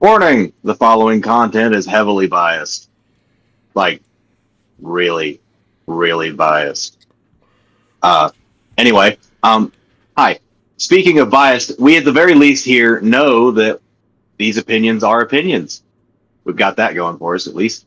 Warning, the following content is heavily biased. Like, really, really biased. Anyway, hi. Speaking of biased, we at the very least here know that these opinions are opinions. We've got that going for us, at least.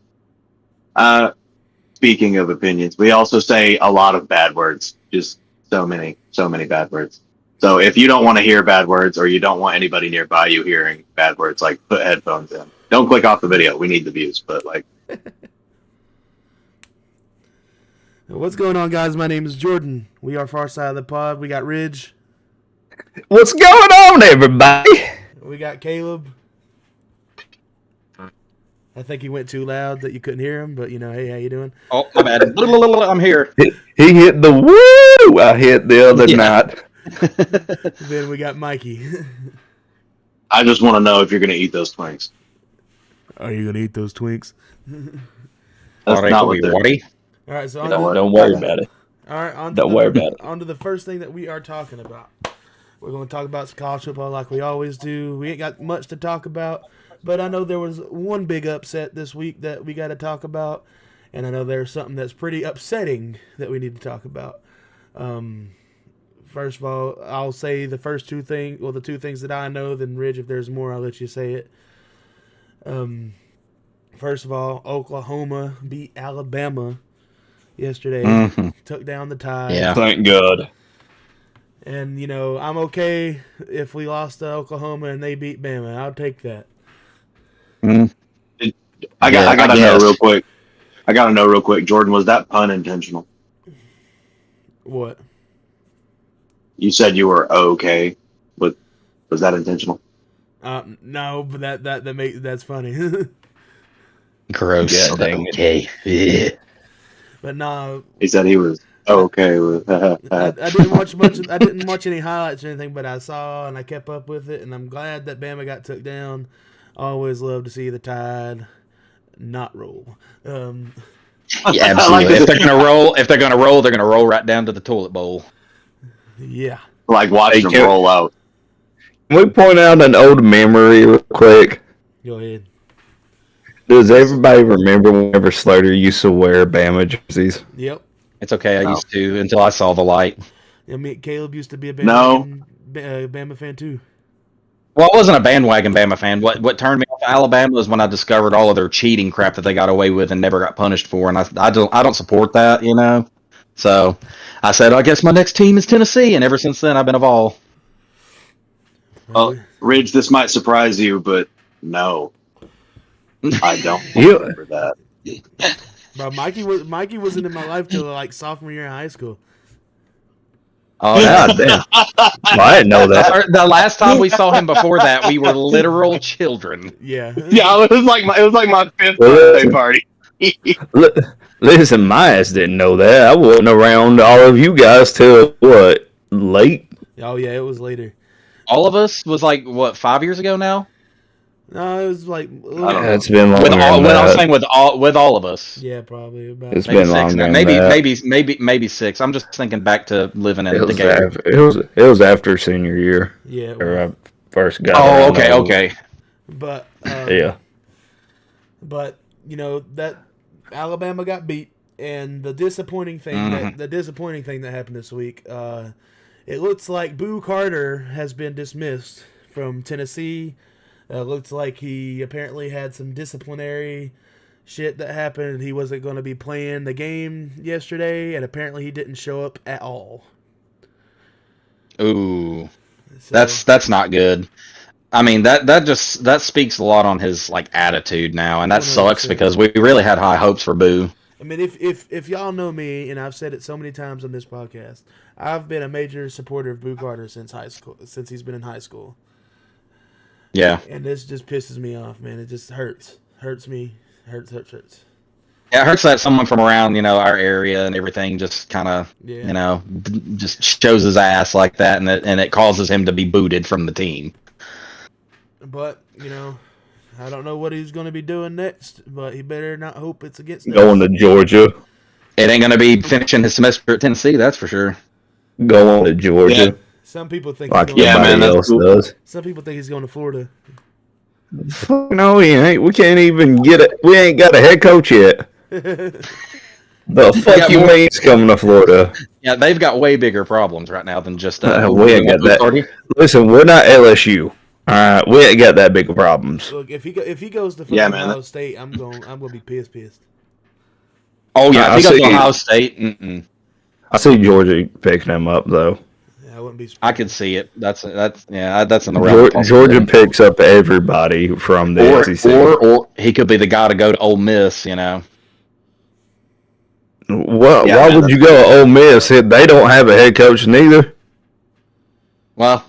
Speaking of opinions, we also say a lot of bad words. Just so many bad words. So if you don't want to hear bad words or you don't want anybody nearby you hearing bad words, like, put headphones in. Don't click off the video. We need the views, but like. What's going on, guys? My name is Jordan. We are Far Side of the Pod. We got Ridge. What's going on, everybody? We got Caleb. I think he went too loud that you couldn't hear him, but hey, how you doing? Oh, my bad. I'm here. He hit the woo I hit the other night. Then we got Mikey. I just want to know if you're going to eat those Twinks. Are you gonna eat those Twinks? That's not what they're... All right, so don't worry about it. All right, don't worry about it. On to the first thing that we are talking about. We're going to talk about college football like we always do. We ain't got much to talk about, but I know there was one big upset this week that we got to talk about, and I know there's something that's pretty upsetting that we need to talk about. First of all, I'll say the first two things, the two things that I know. Then Ridge, if there's more, I'll let you say it. First of all, Oklahoma beat Alabama yesterday. Took down the Tide. Yeah, thank God. And, I'm okay if we lost to Oklahoma and they beat Bama. I'll take that. I got to know real quick. Jordan, was that pun intentional? What? You said you were okay. Was that intentional? No, but that's funny. Gross. Okay. But no. He said he was okay with. I didn't watch much. I didn't watch any highlights or anything, but I saw and I kept up with it, and I'm glad that Bama got took down. I always love to see the Tide not roll. Yeah, absolutely. If they're gonna roll, they're gonna roll right down to the toilet bowl. Yeah. Like watching them roll out. Can we point out an old memory real quick? Go ahead. Does everybody remember whenever Slater used to wear Bama jerseys? Yep. It's okay. I used to until I saw the light. Yeah, Caleb used to be a Bama fan too. Well, I wasn't a bandwagon Bama fan. What turned me off Alabama was when I discovered all of their cheating crap that they got away with and never got punished for, and I don't support that, So I said, I guess my next team is Tennessee, and ever since then I've been a Vol. Well, Ridge, this might surprise you, but no, I don't remember that. Bro, Mikey wasn't in my life till like sophomore year in high school. Oh yeah, damn! I didn't know that. The last time we saw him before that, we were literal children. Yeah. Yeah, it was like my fifth birthday party. Listen, my ass didn't know that. I wasn't around all of you guys till what, late? Oh yeah, it was later. All of us was like what, 5 years ago now? No, it was like. It's been longer. I'm saying with all of us. Yeah, probably about. It's been longer. Maybe 6. I'm just thinking back to living in Decatur. It was after senior year. Yeah. Or I first got. Oh, okay. But yeah. But that Alabama got beat, and the disappointing thing that happened this week, it looks like Boo Carter has been dismissed from Tennessee. Looks like he apparently had some disciplinary shit that happened. He wasn't going to be playing the game yesterday, and apparently he didn't show up at all. Ooh, so, that's not good. I mean, that speaks a lot on his attitude now, and that 100%. Sucks because we really had high hopes for Boo. I mean, if y'all know me, and I've said it so many times on this podcast, I've been a major supporter of Boo Carter since he's been in high school. Yeah. And this just pisses me off, man. It just hurts. Hurts me. Hurts. Yeah, it hurts that someone from around, our area and everything just kind of, just shows his ass like that, and it causes him to be booted from the team. But, I don't know what he's going to be doing next, but he better not hope it's against us. Going to Georgia. It ain't going to be finishing his semester at Tennessee, that's for sure. Going to Georgia. Yeah. Some people think like everybody else does. Some people think he's going to Florida. Fuck no, he ain't. We can't even get it. We ain't got a head coach yet. The fuck you mean he's coming to Florida? Yeah, they've got way bigger problems right now than just. We ain't got that. Listen, we're not LSU. All right, we ain't got that big of problems. Look, if he goes to Ohio State, I'm gonna be pissed. Oh yeah, if he goes to Ohio State. I see Georgia picking him up though. Yeah, I wouldn't be. I could see it. That's in the realm. Georgia picks up everybody from the SEC, or he could be the guy to go to Ole Miss. You know. Why would you go to Ole Miss? They don't have a head coach neither. Well,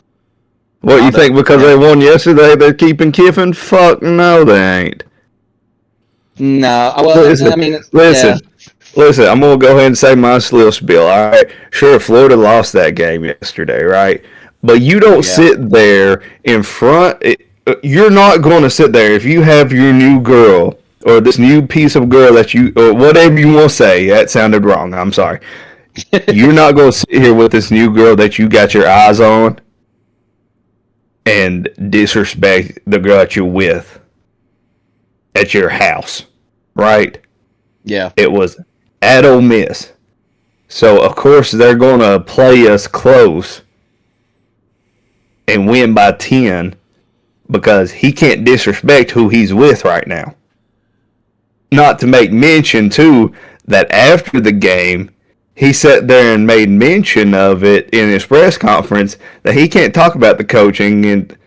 what you think? Because they won yesterday, they're keeping Kiffin? Fuck no, they ain't. No, well, listen. I'm gonna go ahead and say my little spiel. All right, sure, Florida lost that game yesterday, right? But you don't sit there in front. You're not going to sit there if you have your new girl. Or this new piece of girl that you, or whatever you want to say. That sounded wrong. I'm sorry. You're not going to sit here with this new girl that you got your eyes on and disrespect the girl that you're with at your house, right? Yeah. It was at Ole Miss. So, of course, they're going to play us close and win by 10 because he can't disrespect who he's with right now. Not to make mention, too, that after the game, he sat there and made mention of it in his press conference that he can't talk about the coaching and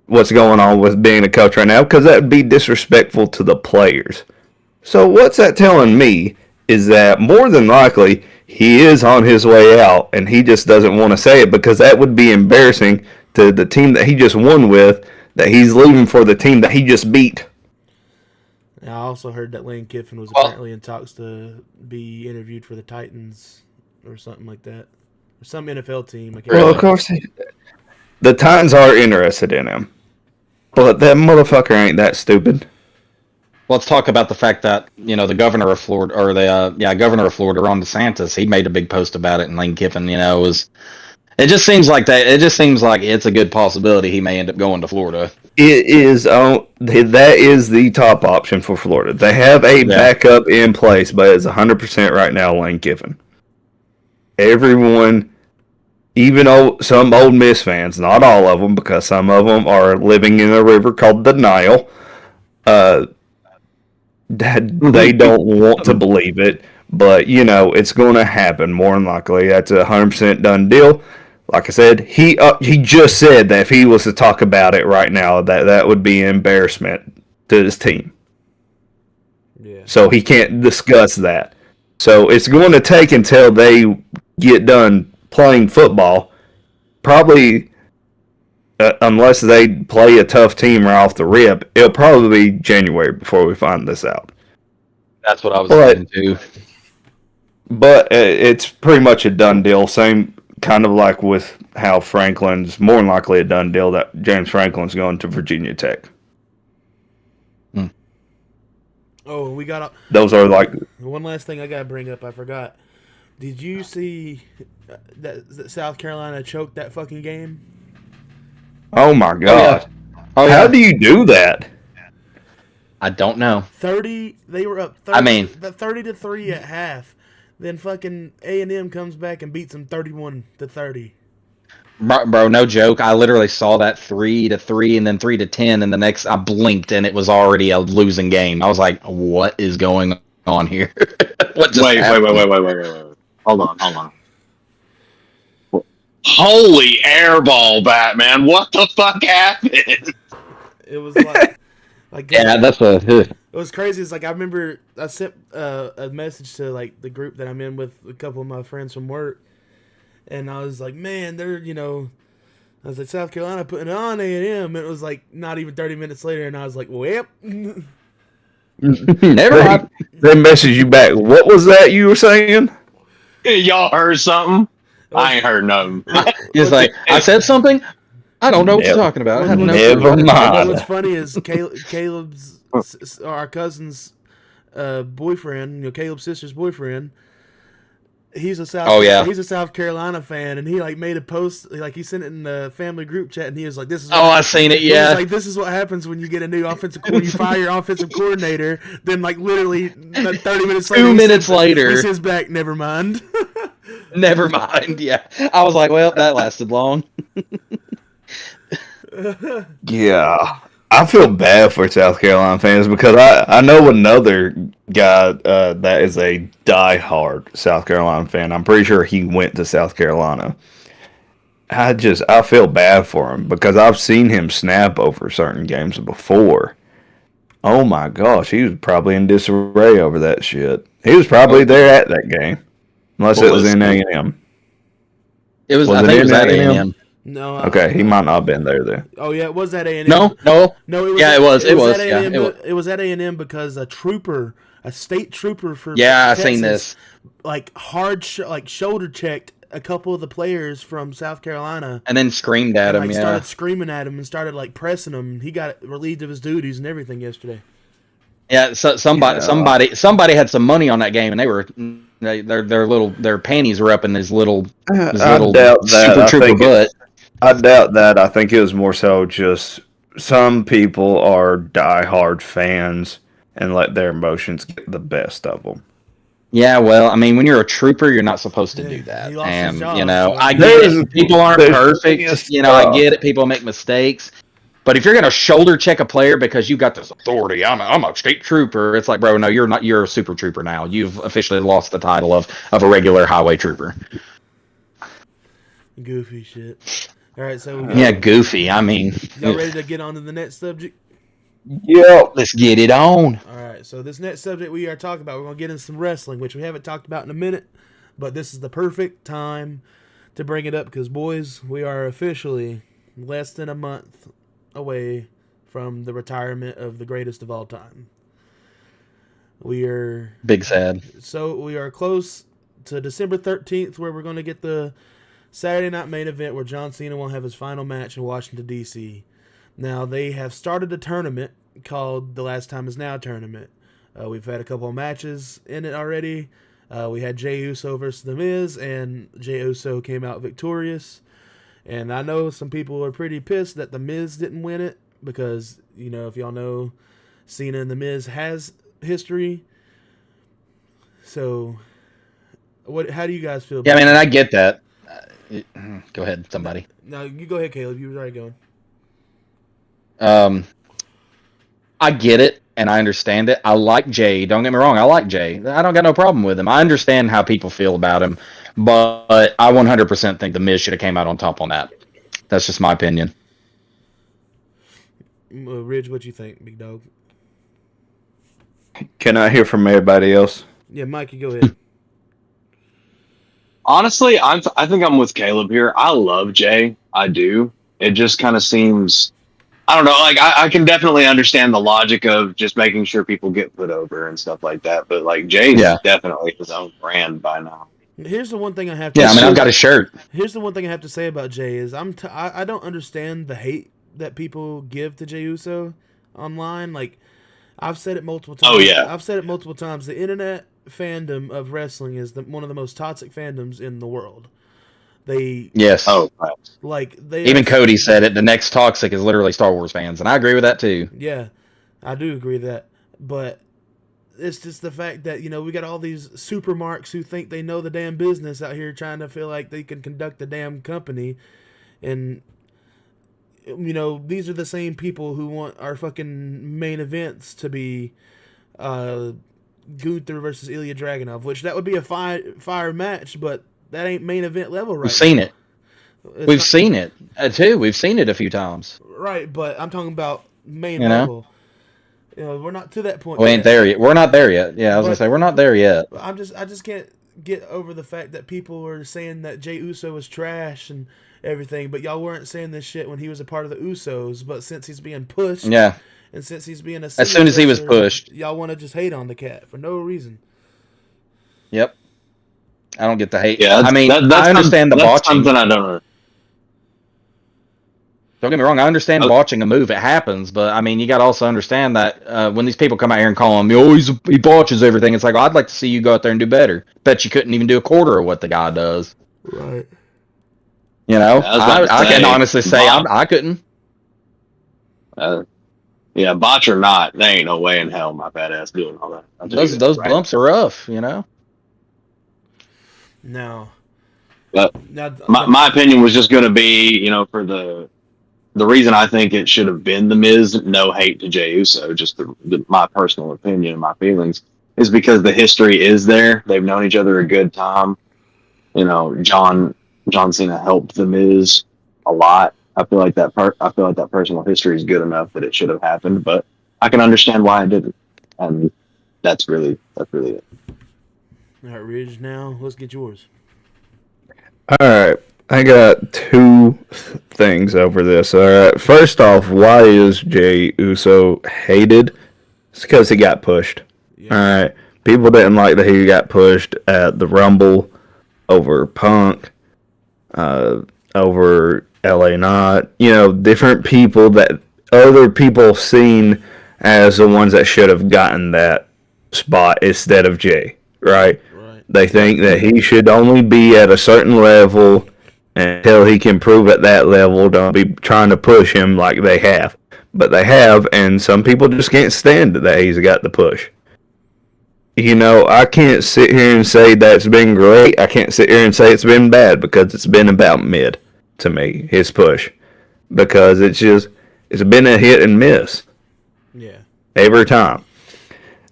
what's going on with being a coach right now because that would be disrespectful to the players. So what's that telling me is that more than likely he is on his way out and he just doesn't want to say it because that would be embarrassing to the team that he just won with, that he's leaving for the team that he just beat. I also heard that Lane Kiffin was apparently in talks to be interviewed for the Titans or something like that. Or some NFL team. Of course, the Titans are interested in him. But that motherfucker ain't that stupid. Let's talk about the fact that, the governor of Florida, or governor of Florida, Ron DeSantis, he made a big post about it, and Lane Kiffin, was... It just seems like it's a good possibility he may end up going to Florida. It is that is the top option for Florida. They have a backup in place, but it's 100% right now Lane Kiffin. Everyone, even some Old Miss fans, not all of them, because some of them are living in a river called the Nile. They don't want to believe it, but it's going to happen more than likely. That's a 100% done deal. Like I said, he just said that if he was to talk about it right now, that would be an embarrassment to his team. Yeah. So he can't discuss that. So it's going to take until they get done playing football, probably unless they play a tough team right off the rip, it'll probably be January before we find this out. That's what I was saying too. But it's pretty much a done deal. Same kind of like with how Franklin's more than likely a done deal that James Franklin's going to Virginia Tech. Oh, we got those are like one last thing I gotta bring up. I forgot. Did you see that South Carolina choked that fucking game? Oh my god! How do you do that? I don't know. 30. They were up. 30, 30-3 at half. Then fucking A&M comes back and beats them 31-30. Bro, no joke. I literally saw that 3-3 and then 3-10, and the next I blinked and it was already a losing game. I was like, "What is going on here?" Wait. Hold on. Holy airball, Batman! What the fuck happened? It was like yeah, that's It was crazy. It's like I remember I sent a message to like the group that I'm in with a couple of my friends from work, and I was like, "Man, they're I was like, South Carolina putting it on A&M." And it was like not even 30 minutes later, and I was like, "Well, never mind." They messaged you back. What was that you were saying? Y'all heard something? I ain't heard nothing. He's like, I said something? I don't know what you're talking about. Never mind. What's funny is Caleb's, our cousin's boyfriend, Caleb's sister's boyfriend, he's a South. Oh, yeah. He's a South Carolina fan, and he like made a post, like he sent it in the family group chat, and he was like, "This is." Oh, I seen it. He was Yeah. like, "This is what happens when you get a new offensive coordinator. You fire your offensive coordinator, then like literally 30 minutes later, 2 minutes later, he sends back. Never mind." Never mind. Yeah. I was like, well, that lasted long. Yeah, I feel bad for South Carolina fans because I know another guy that is a diehard South Carolina fan. I'm pretty sure he went to South Carolina. I feel bad for him because I've seen him snap over certain games before. Oh my gosh, he was probably in disarray over that shit. He was probably there at that game, unless it was in A&M. It was. Was I it think it was in at A&M? A&M. No. Okay, he might not have been there. Oh yeah, it was at A&M. No. No. It was. Yeah, it was. It was. at Yeah, A&M, it was. It was at A&M because a state trooper for Yeah, I Texas, seen this. like shoulder checked a couple of the players from South Carolina. And then screamed at And him. like Yeah. started screaming at him and started like pressing him. He got relieved of his duties and everything yesterday. Yeah. So somebody had some money on that game, and their panties were up in his little I doubt that. super I trooper think butt. I doubt that. I think it was more so just some people are diehard fans and let their emotions get the best of them. Yeah, well, I mean, when you're a trooper, you're not supposed to Yeah, do that. he lost his And, job, you know, so- I get There's- it. People aren't there's perfect. plenty of You know, I stuff. get it. People make mistakes. But if you're going to shoulder check a player because you got this authority, I'm a state trooper, it's like, bro, no, you're not. You're a super trooper now. You've officially lost the title of a regular highway trooper. Goofy shit. All right, so Yeah, goofy. I mean, y'all ready to get on to the next subject? Yep. let's get it on. All right, so this next subject we are talking about, we're going to get into some wrestling, which we haven't talked about in a minute, but this is the perfect time to bring it up because, boys, we are officially less than a month away from the retirement of the greatest of all time. We are Big sad. close to December 13th, where we're going to get the Saturday night main event where John Cena will have his final match in Washington, D.C. Now, they have started a tournament called the Last Time Is Now tournament. We've had a couple of matches in it already. We had Jey Uso versus The Miz, and Jey Uso came out victorious. And I know some people are pretty pissed that The Miz didn't win it because, you know, if y'all know, Cena and The Miz has history. So, how do you guys feel about Yeah, I mean, and I get that. Go ahead, somebody. No, you go ahead, Caleb. You were already going. I get it and I understand it. I like Jay. Don't get me wrong. I like Jay. I don't got no problem with him. I understand how people feel about him, but I 100% think the Miz should have came out on top on that. That's just my opinion. Ridge, what you think, big dog? Can I hear from everybody else? Yeah, Mikey, go ahead. Honestly, I think I'm with Caleb here. I love Jay. I do. It just kind of seems, I don't know, like I can definitely understand the logic of just making sure people get put over and stuff like that. But like Jay's definitely his own brand by now. Here's the one thing I have to Yeah, I mean, I've got a shirt. Here's the one thing I have to say about Jay is I don't understand the hate that people give to Jey Uso online. Like, I've said it multiple times. Oh, yeah. I've said it multiple times. The internet fandom of wrestling is one of the most toxic fandoms in the world. Yes. Oh, right. Even Cody said it. The next toxic is literally Star Wars fans, and I agree with that too. Yeah, I do agree with that. But it's just the fact that, you know, we got all these super marks who think they know the damn business out here trying to feel like they can conduct the damn company. And, you know, these are the same people who want our fucking main events to be Gunther versus Ilya Dragunov, which that would be a fire match, but that ain't main event level, right? We've seen it. It's We've not- seen it too. We've seen it a few times. Right, but I'm talking about main You know? level. You know, we're not to that point. We ain't yet. there yet. We're not there yet. Yeah, I was gonna say we're not there yet. I just can't get over the fact that people are saying that Jey Uso is trash and everything, but y'all weren't saying this shit when he was a part of the Usos. But since he's being pushed, Yeah. and since he's being As soon as he was pushed. y'all want to just hate on the cat for no reason. Yep. I don't get the hate. Yeah, I mean, I understand the that's botching. something I don't know. Don't get me wrong. I understand Oh. botching a move; it happens. But I mean, you got to also understand that when these people come out here and call him, "Oh, he botches everything," it's like, I'd like to see you go out there and do better. Bet you couldn't even do a quarter of what the guy does. Right. You know, I was about to I can say, honestly say Bob- I couldn't. Yeah, botch or not, there ain't no way in hell my fat ass doing all that. I'll tell you Those that, right? bumps are rough. You know. Now, But my opinion was just going to be, for the reason I think it should have been The Miz, no hate to Jey Uso, just my personal opinion and my feelings, is because the history is there. They've known each other a good time. John Cena helped The Miz a lot. I feel like that personal history is good enough that it should have happened, but I can understand why it didn't. And that's really it. all right, Ridge. Now let's get yours. All right, I got two things over this. All right, first off, why is Jey Uso hated? It's because he got pushed. Yeah. All right, people didn't like that he got pushed at the Rumble over Punk, over LA Knot. Different people that other people seen as the ones that should have gotten that spot instead of Jey. Right? Right. They think that he should only be at a certain level until he can prove at that level. Don't be trying to push him like they have. But they have, and some people just can't stand that he's got the push. I can't sit here and say that's been great. I can't sit here and say it's been bad because it's been about mid to me, his push. Because it's been a hit and miss. Yeah. Every time.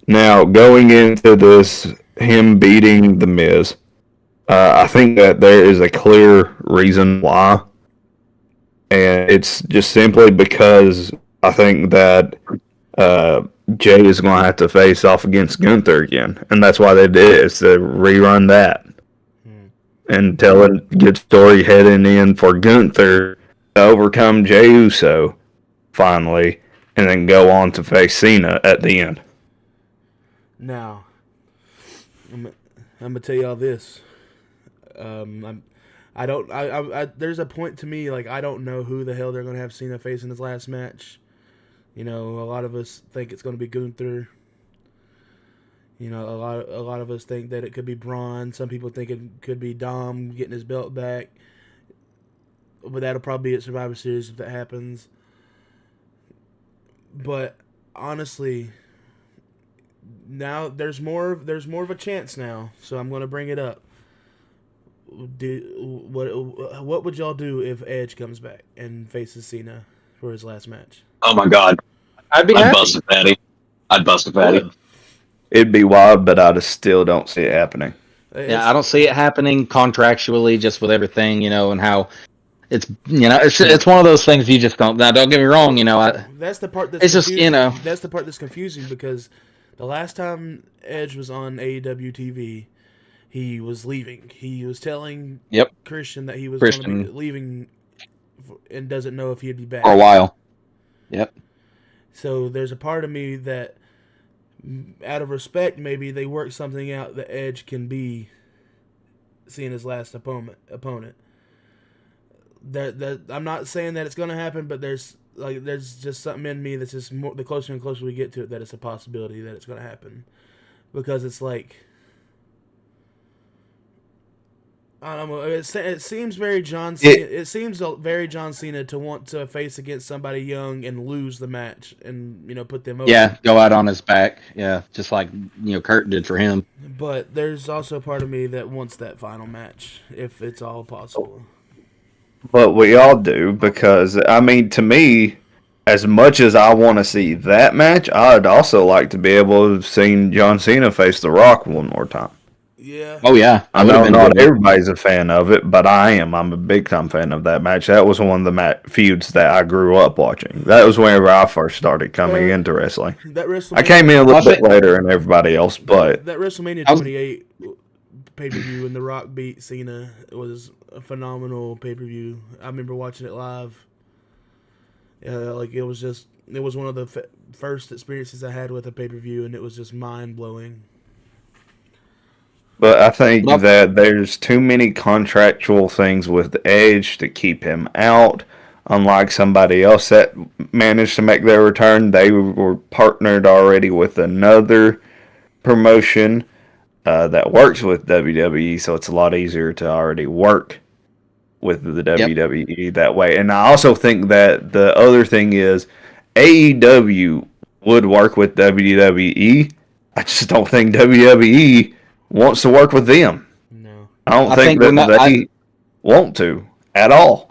Now, going into this, him beating The Miz, I think that there is a clear reason why. And it's just simply because I think that Jey is going to have to face off against Gunther again. And that's why they did it, is to rerun that. And tell a good story heading in for Gunther to overcome Jey Uso, finally, and then go on to face Cena at the end. Now, I'm gonna tell y'all this. There's a point to me, like, I don't know who the hell they're gonna have Cena face in his last match. A lot of us think it's gonna be Gunther. A lot of us think that it could be Braun. Some people think it could be Dom getting his belt back. But that'll probably be at Survivor Series if that happens. But honestly, now there's more of a chance now, so I'm gonna bring it up. What would y'all do if Edge comes back and faces Cena for his last match? Oh my God, I'd be I'd happy. bust a fatty. I'd bust a fatty. It'd be wild, but I just still don't see it happening. Yeah, I don't see it happening contractually, just with everything, and how it's one of those things you just don't. Now, don't get me wrong, that's the part that's it's just confusing. That's the part that's confusing because the last time Edge was on AEW TV, he was leaving. He was telling Christian that he was going to be leaving and doesn't know if he'd be back for a while. Yep. So there's a part of me that, out of respect, maybe they work something out that Edge can be Cena's last opponent. That I'm not saying that it's going to happen, but there's just something in me that's just more, the closer and closer we get to it, that it's a possibility that it's going to happen, because it's like, I don't know. It seems very John Cena. It seems very John Cena to want to face against somebody young and lose the match and put them over. Yeah, go out on his back. Yeah, just like Kurt did for him. But there's also a part of me that wants that final match if it's all possible. But we all do, because to me, as much as I want to see that match, I'd also like to be able to have seen John Cena face The Rock one more time. Yeah. Oh yeah. I know not everybody's a fan of it, but I am. I'm a big time fan of that match. That was one of the feuds that I grew up watching. That was whenever I first started coming into wrestling. I came in a little bit later than everybody else, but that WrestleMania 28 pay-per-view when The Rock beat Cena was a phenomenal pay-per-view. I remember watching it live. It was one of the first experiences I had with a pay-per-view, and it was just mind-blowing. But I think that there's too many contractual things with Edge to keep him out. Unlike somebody else that managed to make their return, they were partnered already with another promotion that works with WWE, so it's a lot easier to already work with the Yep. WWE that way. And I also think that the other thing is AEW would work with WWE. I just don't think WWE wants to work with them. No. I don't I think think that they want to at all.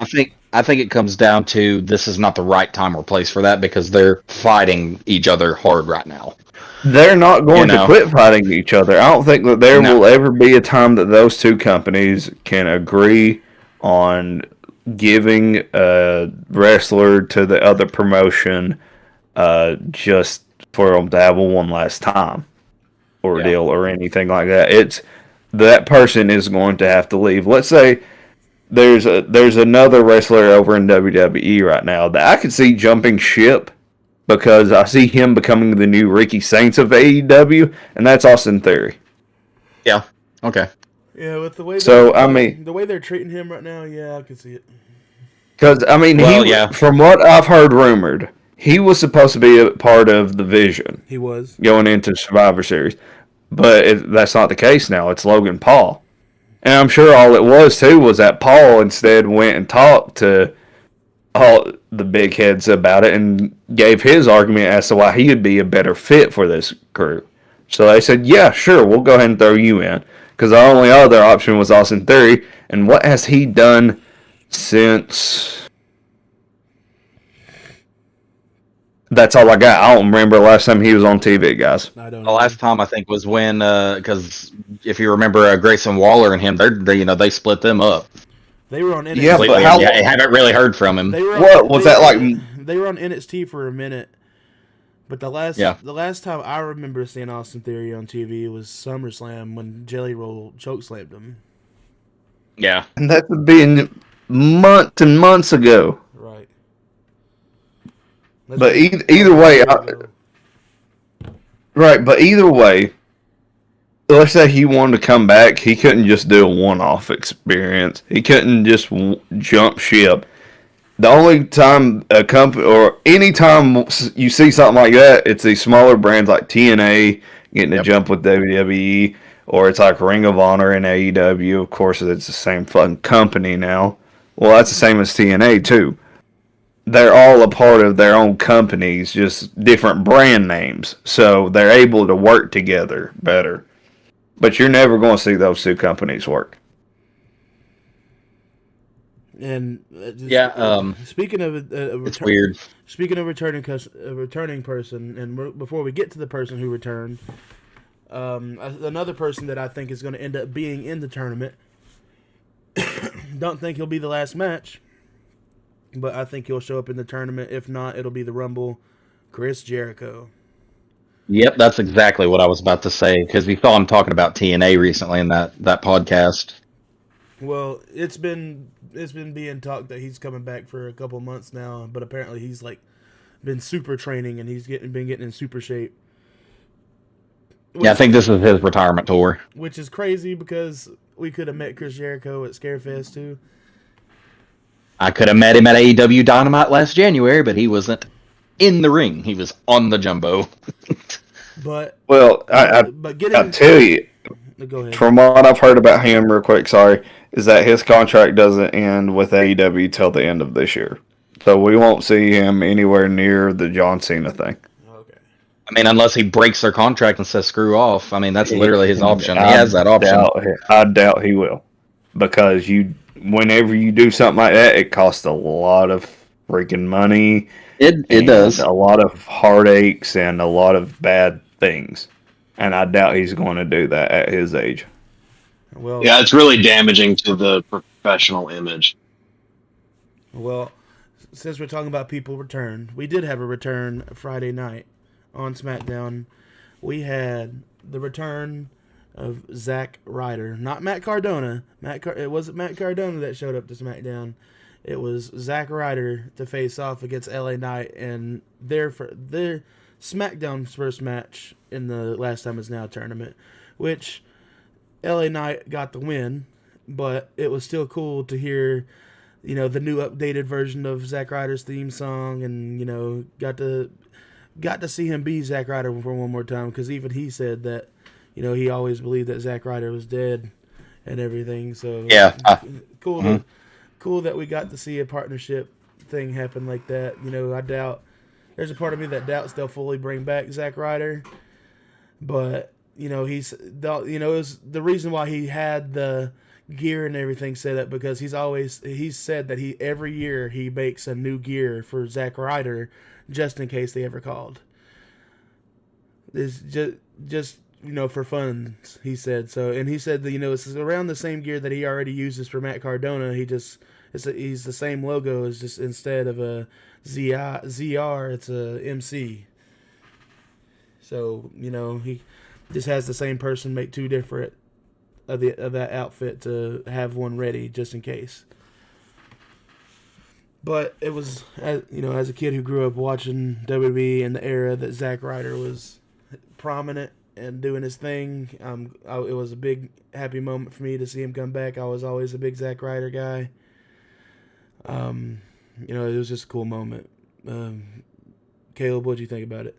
I think it comes down to this is not the right time or place for that because they're fighting each other hard right now. They're not going You to know. quit fighting each other. I don't think that there No. will ever be a time that those two companies can agree on giving a wrestler to the other promotion just for them to have one last time ordeal or anything like that. It's that person is going to have to leave. Let's say there's another wrestler over in WWE right now that I could see jumping ship because I see him becoming the new Ricky Saints of AEW, and that's Austin Theory. Yeah. Okay. Yeah, with the way the way they're treating him right now, yeah, I can see it. Because I mean, Well, yeah. from what I've heard rumored, he was supposed to be a part of the Vision He was. going into Survivor Series, but that's not the case now. It's Logan Paul, and I'm sure all it was too was that Paul instead went and talked to all the big heads about it and gave his argument as to why he would be a better fit for this crew. So they said, "Yeah, sure, we'll go ahead and throw you in," because the only other option was Austin Theory. And what has he done since? That's all I got. I don't remember the last time he was on TV, guys. I don't The know. last time I think was when, because if you remember Grayson Waller and him, they split them up. They were on NXT. Yeah, but Completely. how- I haven't really heard from him. They were What was that like? They were on NXT for a minute, but the last time I remember seeing Austin Theory on TV was SummerSlam when Jelly Roll chokeslammed him. Yeah. And that's been months and months ago. Right. But either way, right? But either way, let's say he wanted to come back, he couldn't just do a one-off experience. He couldn't just jump ship. The only time a company or any time you see something like that, it's these smaller brands like TNA getting to jump with WWE, or it's like Ring of Honor and AEW. Of course, it's the same fucking company now. Well, that's the same as TNA too. They're all a part of their own companies, just different brand names. So they're able to work together better. But you're never going to see those two companies work. And speaking of It's weird. Speaking of a returning person, and before we get to the person who returned, another person that I think is going to end up being in the tournament. Don't think he'll be the last match, but I think he'll show up in the tournament. If not, it'll be the Rumble. Chris Jericho. Yep, that's exactly what I was about to say because we saw him talking about TNA recently in that podcast. Well, it's been being talked that he's coming back for a couple months now, but apparently he's been super training and he's been getting in super shape. Yeah, I think this is his retirement tour. Which is crazy because we could have met Chris Jericho at Scarefest too. I could have met him at AEW Dynamite last January, but he wasn't in the ring. He was on the jumbo. But Well, I tell you, go ahead. from what I've heard about him, real quick, is that his contract doesn't end with AEW till the end of this year. So we won't see him anywhere near the John Cena thing. Okay. I mean, unless he breaks their contract and says screw off. I mean, that's literally his option. He has that option. I doubt he will. Because whenever you do something like that, it costs a lot of freaking money. It does. A lot of heartaches and a lot of bad things. And I doubt he's going to do that at his age. Well, Yeah, it's really damaging to the professional image. Well, since we're talking about people returned, we did have a return Friday night on SmackDown. We had the return of Zack Ryder, not Matt Cardona. It wasn't Matt Cardona that showed up to SmackDown. It was Zack Ryder to face off against LA Knight and their SmackDown's first match in the Last Time Is Now tournament, which LA Knight got the win, but it was still cool to hear the new updated version of Zack Ryder's theme song, and got to see him be Zack Ryder for one more time, because even he said that he always believed that Zack Ryder was dead and everything. So Yeah. cool. Cool that we got to see a partnership thing happen like that. I doubt there's a part of me that doubts they'll fully bring back Zack Ryder, but he's it was the reason why he had the gear and everything set up, because he's said that every year he makes a new gear for Zack Ryder just in case they ever called. It's just for fun, he said. So, and he said that it's around the same gear that he already uses for Matt Cardona. He's the same logo, as just instead of a ZR, it's a MC. So he just has the same person make two different of that outfit to have one ready just in case. But it was, as a kid who grew up watching WWE in the era that Zack Ryder was prominent and doing his thing, it was a big happy moment for me to see him come back. I was always a big Zack Ryder guy. It was just a cool moment. Caleb, what'd you think about it?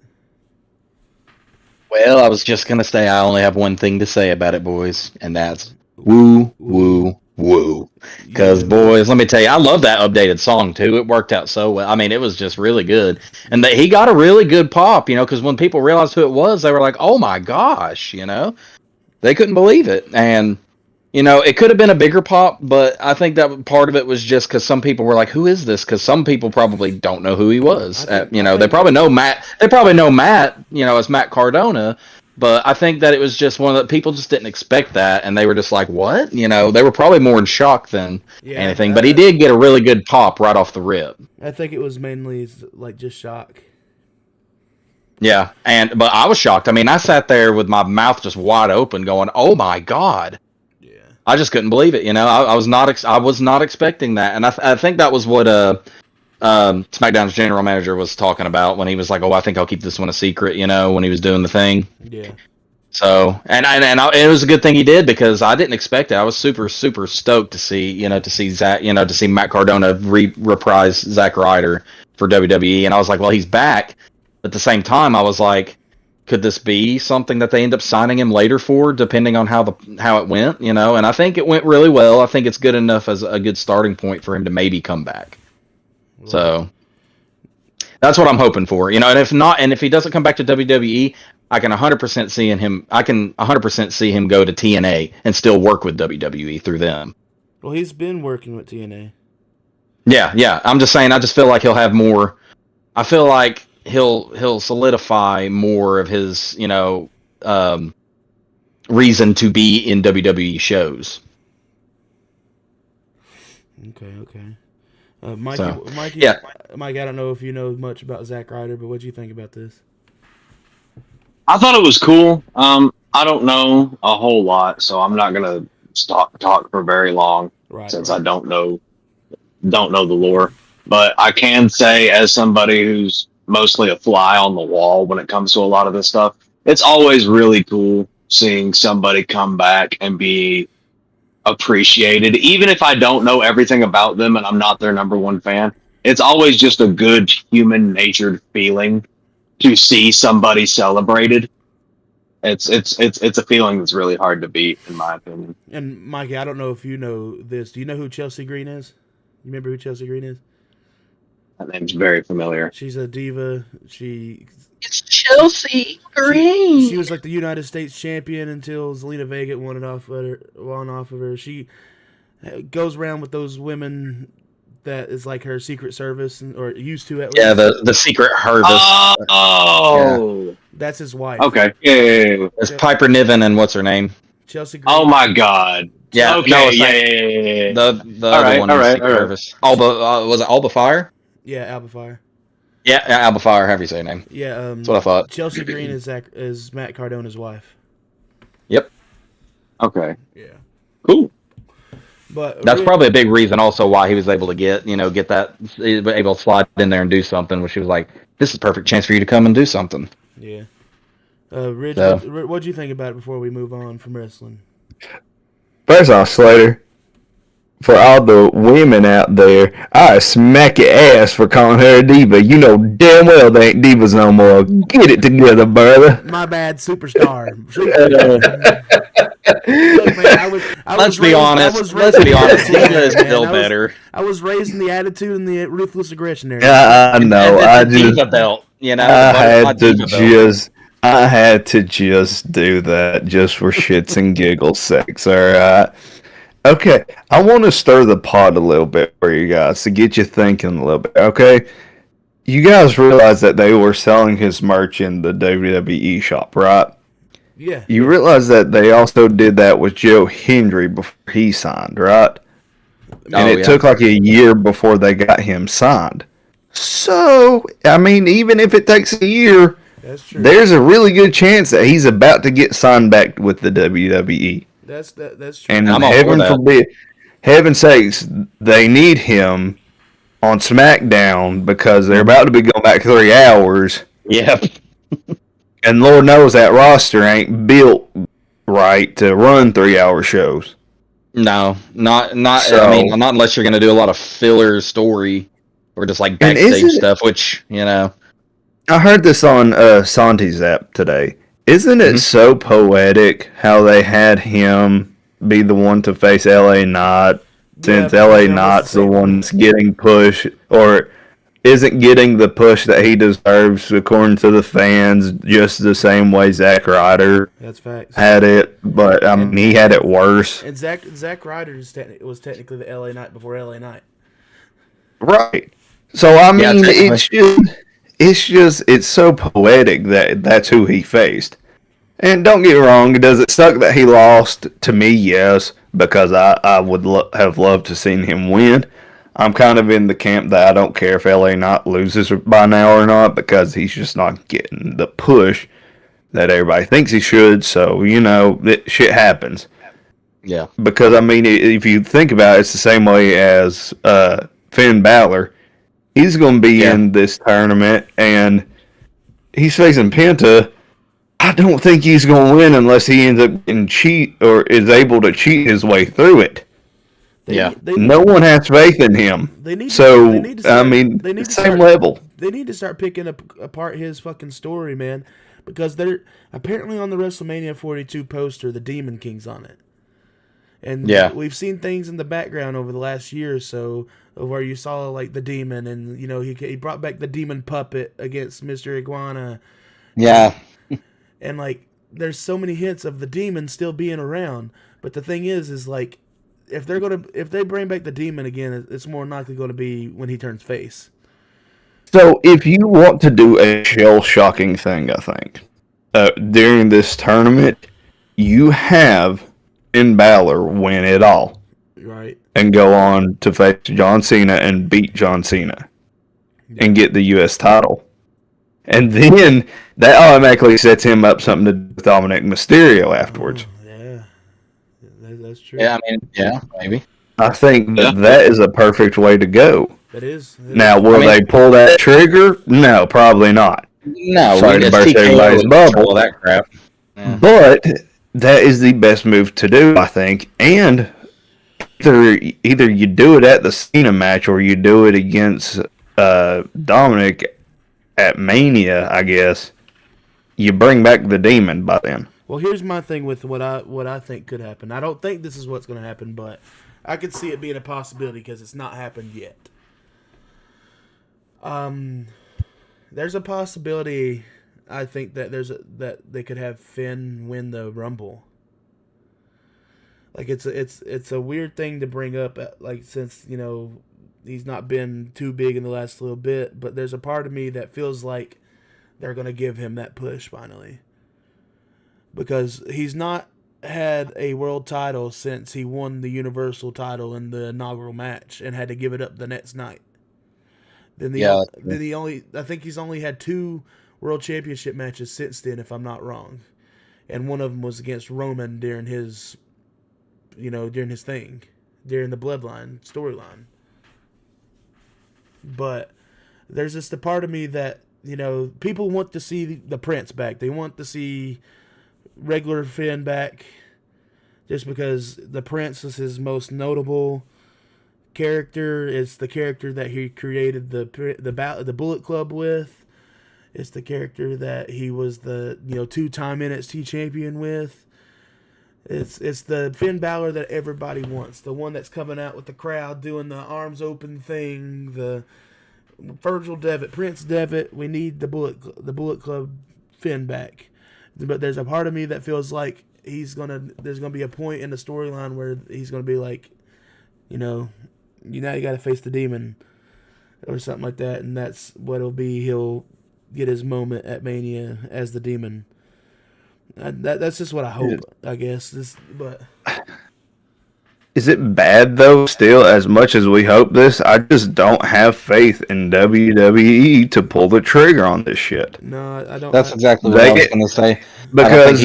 Well, I was just gonna say I only have one thing to say about it, boys, and that's woo, woo, woo. Because, boys, let me tell you, I love that updated song, too. It worked out so well. I mean, it was just really good. And he got a really good pop, because when people realized who it was, they were like, oh, my gosh, They couldn't believe it. And, it could have been a bigger pop, but I think that part of it was just because some people were like, who is this? Because some people probably don't know who he was. They probably know Matt. They probably know Matt, as Matt Cardona. But I think that it was just one of the people just didn't expect that, and they were just like, "What?" They were probably more in shock than anything. But he did get a really good pop right off the rip. I think it was mainly like just shock. Yeah, but I was shocked. I mean, I sat there with my mouth just wide open, going, "Oh my god!" Yeah, I just couldn't believe it. I was not expecting that, and I think that was what SmackDown's general manager was talking about when he was like, "Oh, I think I'll keep this one a secret," when he was doing the thing. Yeah. So, and it was a good thing he did, because I didn't expect it. I was super, super stoked to see Zack, to see Matt Cardona reprise Zack Ryder for WWE. And I was like, well, he's back. But at the same time, I was like, could this be something that they end up signing him later for, depending on how it went, And I think it went really well. I think it's good enough as a good starting point for him to maybe come back. So that's what I'm hoping for, and if not, and if he doesn't come back to WWE, I can 100% see him. I can 100% see him go to TNA and still work with WWE through them. Well, he's been working with TNA. Yeah. I'm just saying. I just feel like he'll have more. I feel like he'll solidify more of his, reason to be in WWE shows. Okay. Mikey, So, Mikey, yeah. Mike, I don't know if you know much about Zack Ryder, but what do you think about this? I thought it was cool. I don't know a whole lot, so I'm not gonna talk for very long, since I don't know the lore. But I can say, as somebody who's mostly a fly on the wall when it comes to a lot of this stuff, it's always really cool seeing somebody come back and be appreciated, even if I don't know everything about them and I'm not their number one fan. It's always just a good human natured feeling to see somebody celebrated. It's a feeling that's really hard to beat, in my opinion. And Mikey, I don't know if you know this. Do you know who Chelsea Green is? You remember who Chelsea Green is? That name's very familiar. She's a diva. It's Chelsea Green. She was like the United States champion until Zelina Vega won off of her. She goes around with those women that is like her secret service, or used to at least. Yeah, the secret harvest. Oh, yeah. That's his wife. Okay. Yeah. It's Piper Niven and what's her name? Chelsea Green. Oh my God. Yeah. Okay. No, yeah. The other one is secret service. Alba was it Alba Fire? Yeah, Alba Fire. Yeah, Alba Fire, however you say her name. Yeah, that's what I thought. Chelsea Green is Matt Cardona's wife. Yep. Okay. Yeah. Cool. But that's probably a big reason also why he was able to get that, able to slide in there and do something, where she was like, this is a perfect chance for you to come and do something. Yeah. Rich, what'd you think about it before we move on from wrestling? First off, Slater, for all the women out there, I smack your ass for calling her a diva. You know damn well they ain't divas no more. Get it together, brother. My bad, superstar. Look, man, Let's be honest. Let's be honest. Diva is still better. I was raised in the attitude and the ruthless aggression area. I know. And it's a diva belt. You know, I had to just do that just for shits and giggles' sakes. All right. Okay, I want to stir the pot a little bit for you guys to get you thinking a little bit. Okay, you guys realize that they were selling his merch in the WWE shop, right? Yeah. You realize that they also did that with Joe Hendry before he signed, right? And it took like a year before they got him signed. So, I mean, even if it takes a year, that's true. There's a really good chance that he's about to get signed back with the WWE. That's true. And heaven sakes, they need him on SmackDown because they're about to be going back 3 hours. Yep. And Lord knows that roster ain't built right to run 3-hour shows. No, not. So, I mean, not unless you're going to do a lot of filler story or just like backstage stuff, which I heard this on Santi's app today. Isn't it so poetic how they had him be the one to face LA Knight, since LA Knight's the one that's getting pushed or isn't getting the push that he deserves according to the fans, just the same way Zack Ryder had it, but I mean he had it worse. And Zack Ryder was technically the LA Knight before LA Knight. Right. So I mean it's so poetic that that's who he faced. And don't get me wrong, does it suck that he lost? To me, yes, because I would have loved to seen him win. I'm kind of in the camp that I don't care if LA Knight loses by now or not, because he's just not getting the push that everybody thinks he should. So, shit happens. Yeah. Because, I mean, if you think about it, it's the same way as Finn Balor. He's going to be in this tournament, and he's facing Penta. I don't think he's going to win unless he ends up getting cheat or is able to cheat his way through it. No one has faith in him. Same level. They need to start picking apart his fucking story, man, because they're apparently on the WrestleMania 42 poster, the Demon King's on it. And we've seen things in the background over the last year or so where you saw like the demon, and he brought back the demon puppet against Mr. Iguana. Yeah. And like there's so many hints of the demon still being around, but the thing is like if they bring back the demon again, it's more likely going to be when he turns face. So if you want to do a shell-shocking thing, I think during this tournament, you have Finn Balor win it all, right, and go on to face John Cena and beat John Cena, and get the U.S. title, and then that automatically sets him up something to do with Dominic Mysterio afterwards. That's true. Yeah, I mean, maybe. I think that is a perfect way to go. It is. Now, will they pull that trigger? No, probably not. No, sorry to burst everybody's bubble. That crap. Yeah. But that is the best move to do, I think. And either you do it at the Cena match or you do it against Dominic at Mania, I guess. You bring back the Demon by then. Well, here's my thing with what I think could happen. I don't think this is what's going to happen, but I could see it being a possibility because it's not happened yet. There's a possibility. I think that that they could have Finn win the Rumble. Like it's a weird thing to bring up, like since he's not been too big in the last little bit, but there's a part of me that feels like they're gonna give him that push finally. Because he's not had a world title since he won the Universal title in the inaugural match and had to give it up the next night. I think he's only had 2 world championship matches since then, if I'm not wrong. And one of them was against Roman during his thing, during the Bloodline storyline. But there's just a part of me that, people want to see the Prince back. They want to see regular Finn back just because the Prince is his most notable character. It's the character that he created the Bullet Club with. It's the character that he was the 2-time NXT champion with. It's the Finn Balor that everybody wants. The one that's coming out with the crowd doing the arms open thing. The Virgil Devitt, Prince Devitt. We need the Bullet Club Finn back. But there's a part of me that feels like there's gonna be a point in the storyline where he's gonna be like, now you got to face the demon or something like that, and that's what it'll be. He'll get his moment at Mania as the demon. That's just what I hope, I guess. But is it bad though? Still, as much as we hope this, I just don't have faith in WWE to pull the trigger on this shit. No, I don't. That's exactly what I was going to say. Because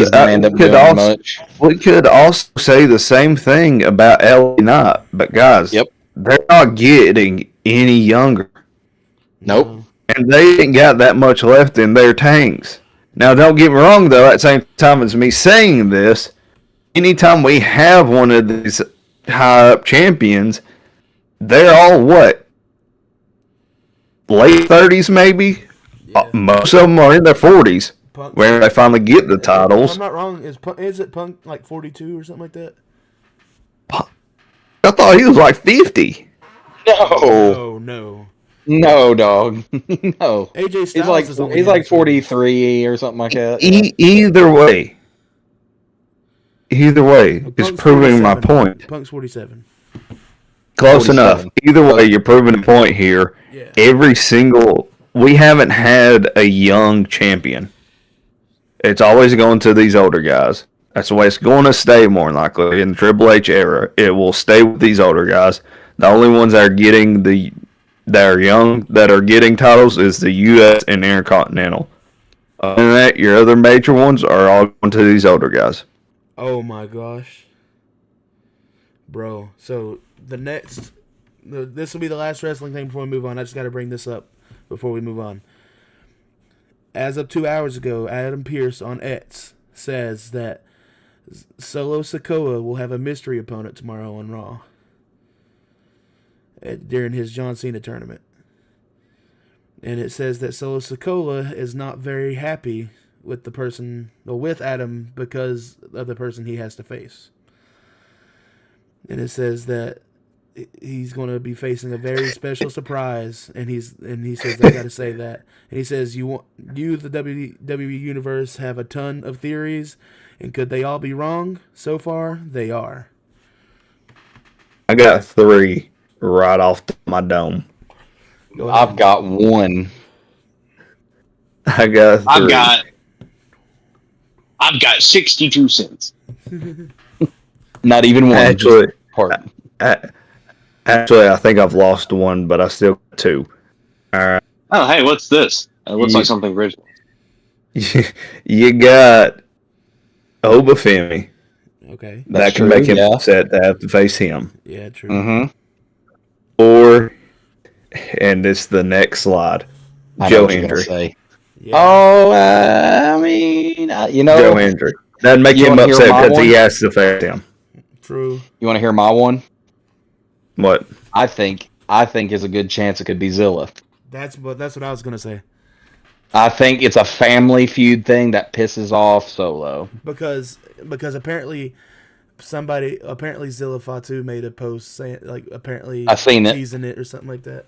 we could also say the same thing about LA Knight, but guys, they're not getting any younger. Nope. And they ain't got that much left in their tanks. Now, don't get me wrong, though, at the same time as me saying this, anytime we have one of these high-up champions, they're all, what, late 30s maybe? Yeah. Most of them are in their 40s, where they finally get the titles. If I'm not wrong, is it Punk like 42 or something like that? I thought he was like 50. No. No, dog. No. AJ Styles he's like 43 or something like that. Either way, it's proving my point. Punk's 47. Close 47. Enough. Either way, you're proving a point here. Yeah. We haven't had a young champion. It's always going to these older guys. That's the way it's going to stay, more than likely. In the Triple H era, it will stay with these older guys. The only ones that are young that are getting titles is the U.S. and Intercontinental. Other than that, your other major ones are all going to these older guys. Oh my gosh, bro! So this will be the last wrestling thing before we move on. I just got to bring this up before we move on. As of 2 hours ago, Adam Pearce on X says that Solo Sikoa will have a mystery opponent tomorrow on Raw during his John Cena tournament. And it says that Solo Sikoa is not very happy with with Adam because of the person he has to face. And it says that he's going to be facing a very special surprise, and he says I got to say that. And he says the WWE universe have a ton of theories, and could they all be wrong? So far, they are. I got 3 right off my dome. I've got 1. I got 3. I've got 62 cents. Not even 1. Actually, I think I've lost 1, but I still got 2. All right. Oh, hey, what's this? It looks like something original. You got Obafemi. Okay. That can make him upset to have to face him. Yeah, true. Mm-hmm. Or, and it's the next slide, Joe Hendry. Yeah. Oh, I mean, Joe Hendry. That'd make him upset because he has to face him. True. You want to hear my one? What? I think there's a good chance it could be Zilla. That's what I was gonna say. I think it's a family feud thing that pisses off Solo. Because apparently Zilla Fatu made a post saying apparently I've seen it. teasing it or something like that.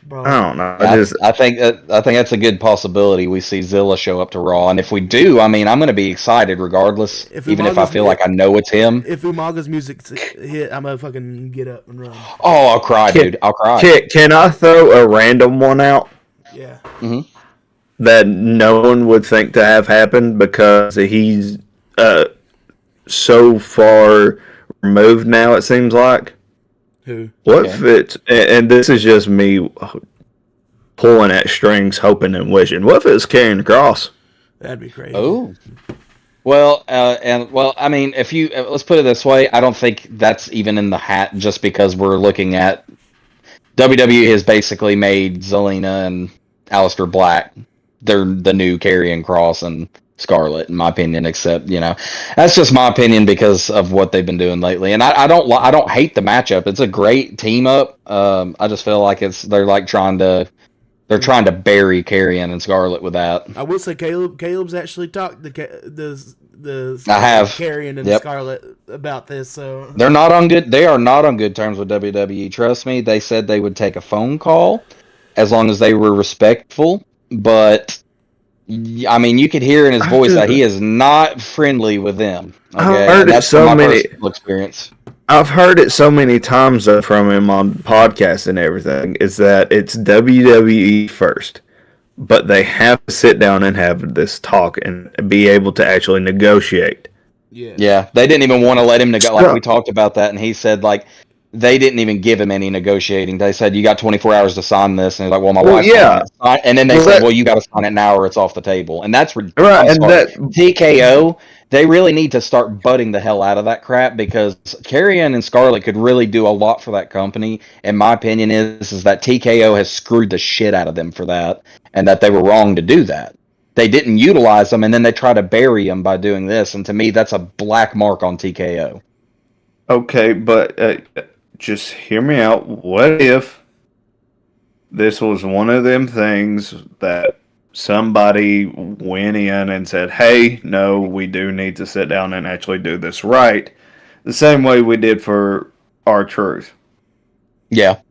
Bro. I don't know. I think that's a good possibility. We see Zilla show up to Raw, and if we do, I mean, I'm going to be excited regardless, even if I feel like I know it's him. If Umaga's music hit, I'm gonna fucking get up and run. Oh, I'll cry, dude. I'll cry. Can I throw a random one out? Yeah. Mm-hmm. That no one would think to have happened because he's so far removed now. It seems like. Who? What if it's, and this is just me pulling at strings, hoping and wishing. What if it's Karrion Kross? That'd be crazy. Oh. Well, I mean, if you let's put it this way, I don't think that's even in the hat. Just because we're looking at WWE has basically made Zelina and Aleister Black, they're the new Karrion Kross and Scarlett, in my opinion. Except, that's just my opinion because of what they've been doing lately. And I don't hate the matchup. It's a great team up. I just feel like they're like trying to bury Karrion and Scarlett with that. I will say Caleb's actually talked the I have. Karrion and Yep. Scarlett about this. So They are not on good terms with WWE. Trust me. They said they would take a phone call as long as they were respectful. But I mean, you could hear in his voice that he is not friendly with them. Okay? I've heard it so many. Experience. I've heard it so many times from him on podcasts and everything. Is that it's WWE first, but they have to sit down and have this talk and be able to actually negotiate. Yeah, they didn't even want to let him negotiate. Like we talked about that, and he said like they didn't even give him any negotiating. They said you got 24 hours to sign this, and he's like, well, my wife. Yeah. And then they said, well, you got to sign it now, or it's off the table. And that's Right, and that TKO. They really need to start butting the hell out of that crap because Karrion and Scarlett could really do a lot for that company. And my opinion is that TKO has screwed the shit out of them for that, and that they were wrong to do that. They didn't utilize them, and then they try to bury them by doing this. And to me, that's a black mark on TKO. Okay, but just hear me out. What if this was one of them things that somebody went in and said, hey, no, we do need to sit down and actually do this right, the same way we did for R-Truth? Yeah,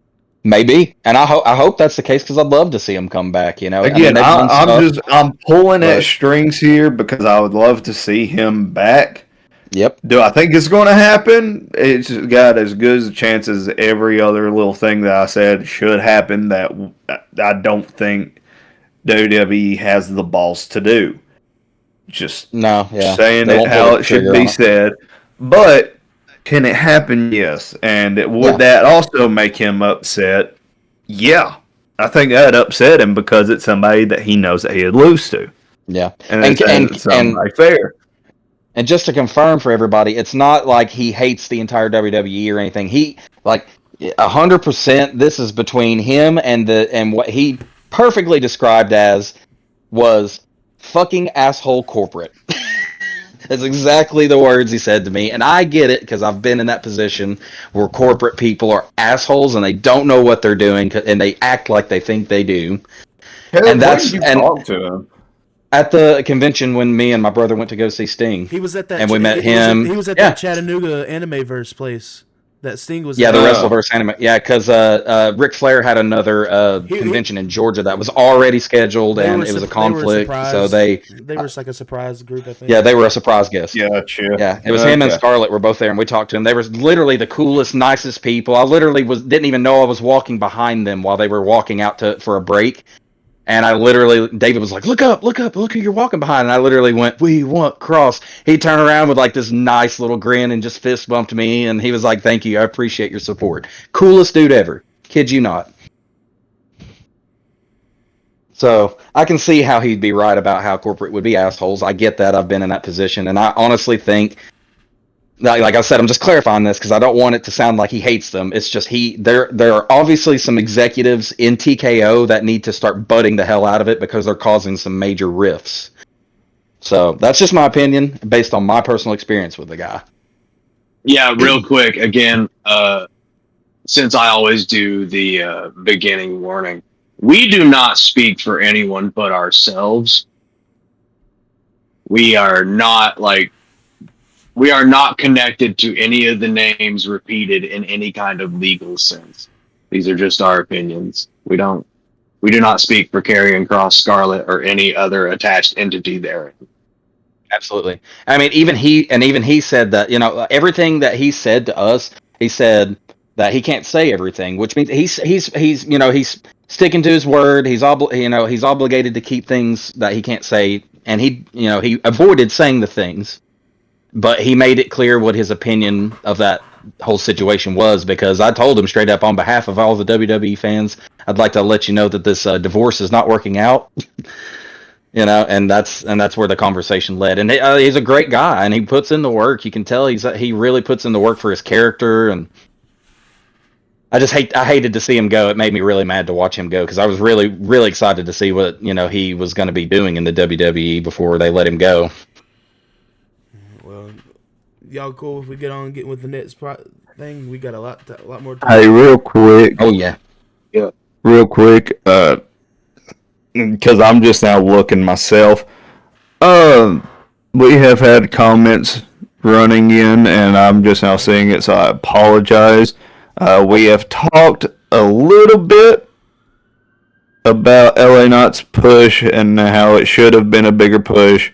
maybe, and I hope that's the case because I'd love to see him come back. Again, I'm pulling at strings here because I would love to see him back. Yep. Do I think it's going to happen? It's got as good a chance as every other little thing that I said should happen that I don't think WWE has the balls to do. Just saying it how it should be said. But can it happen? Yes. And would that also make him upset? Yeah. I think that would upset him because it's somebody that he knows that he'd lose to. Yeah. And it's somebody fair. And just to confirm for everybody, it's not like he hates the entire WWE or anything. He 100%. This is between him and what he perfectly described as was fucking asshole corporate. That's exactly the words he said to me, and I get it because I've been in that position where corporate people are assholes and they don't know what they're doing and they act like they think they do. And that's talk to him. At the convention when me and my brother went to go see Sting. He was at that, and we met him. He was at that Chattanooga Animeverse place that Sting was. Yeah, the Wrestleverse anime. Yeah, because Ric Flair had another convention in Georgia that was already scheduled, and it was a conflict. So they were like a surprise group, I think. Yeah, they were a surprise guest. Yeah, it was him and Scarlett were both there, and we talked to them. They were literally the coolest, nicest people. I literally didn't even know I was walking behind them while they were walking out for a break. And David was like, look up, look who you're walking behind. And I literally went, we want Cross. He turned around with like this nice little grin and just fist bumped me. And he was like, thank you. I appreciate your support. Coolest dude ever. Kid you not. So I can see how he'd be right about how corporate would be assholes. I get that. I've been in that position. And I honestly think, like I said, I'm just clarifying this because I don't want it to sound like he hates them. It's just there are obviously some executives in TKO that need to start butting the hell out of it because they're causing some major rifts. So that's just my opinion based on my personal experience with the guy. Yeah, real quick, again, since I always do the beginning warning, we do not speak for anyone but ourselves. We are not connected to any of the names repeated in any kind of legal sense. These are just our opinions. We do not speak for Karrion Kross, Scarlett, or any other attached entity there. Absolutely. I mean, even he said that, everything that he said to us, he said that he can't say everything, which means he's sticking to his word. He's obligated to keep things that he can't say, and he avoided saying the things. But he made it clear what his opinion of that whole situation was, because I told him straight up on behalf of all the WWE fans, I'd like to let you know that this divorce is not working out. And that's where the conversation led. And he's a great guy, and he puts in the work. You can tell he really puts in the work for his character, and I hated to see him go. It made me really mad to watch him go because I was really, really excited to see what he was going to be doing in the WWE before they let him go. Well, y'all cool if we get with the next thing? We got a lot more time. Hey, real quick. Oh yeah. Real quick, because I'm just now looking myself. We have had comments running in, and I'm just now seeing it, so I apologize. We have talked a little bit about LA Knight's push and how it should have been a bigger push.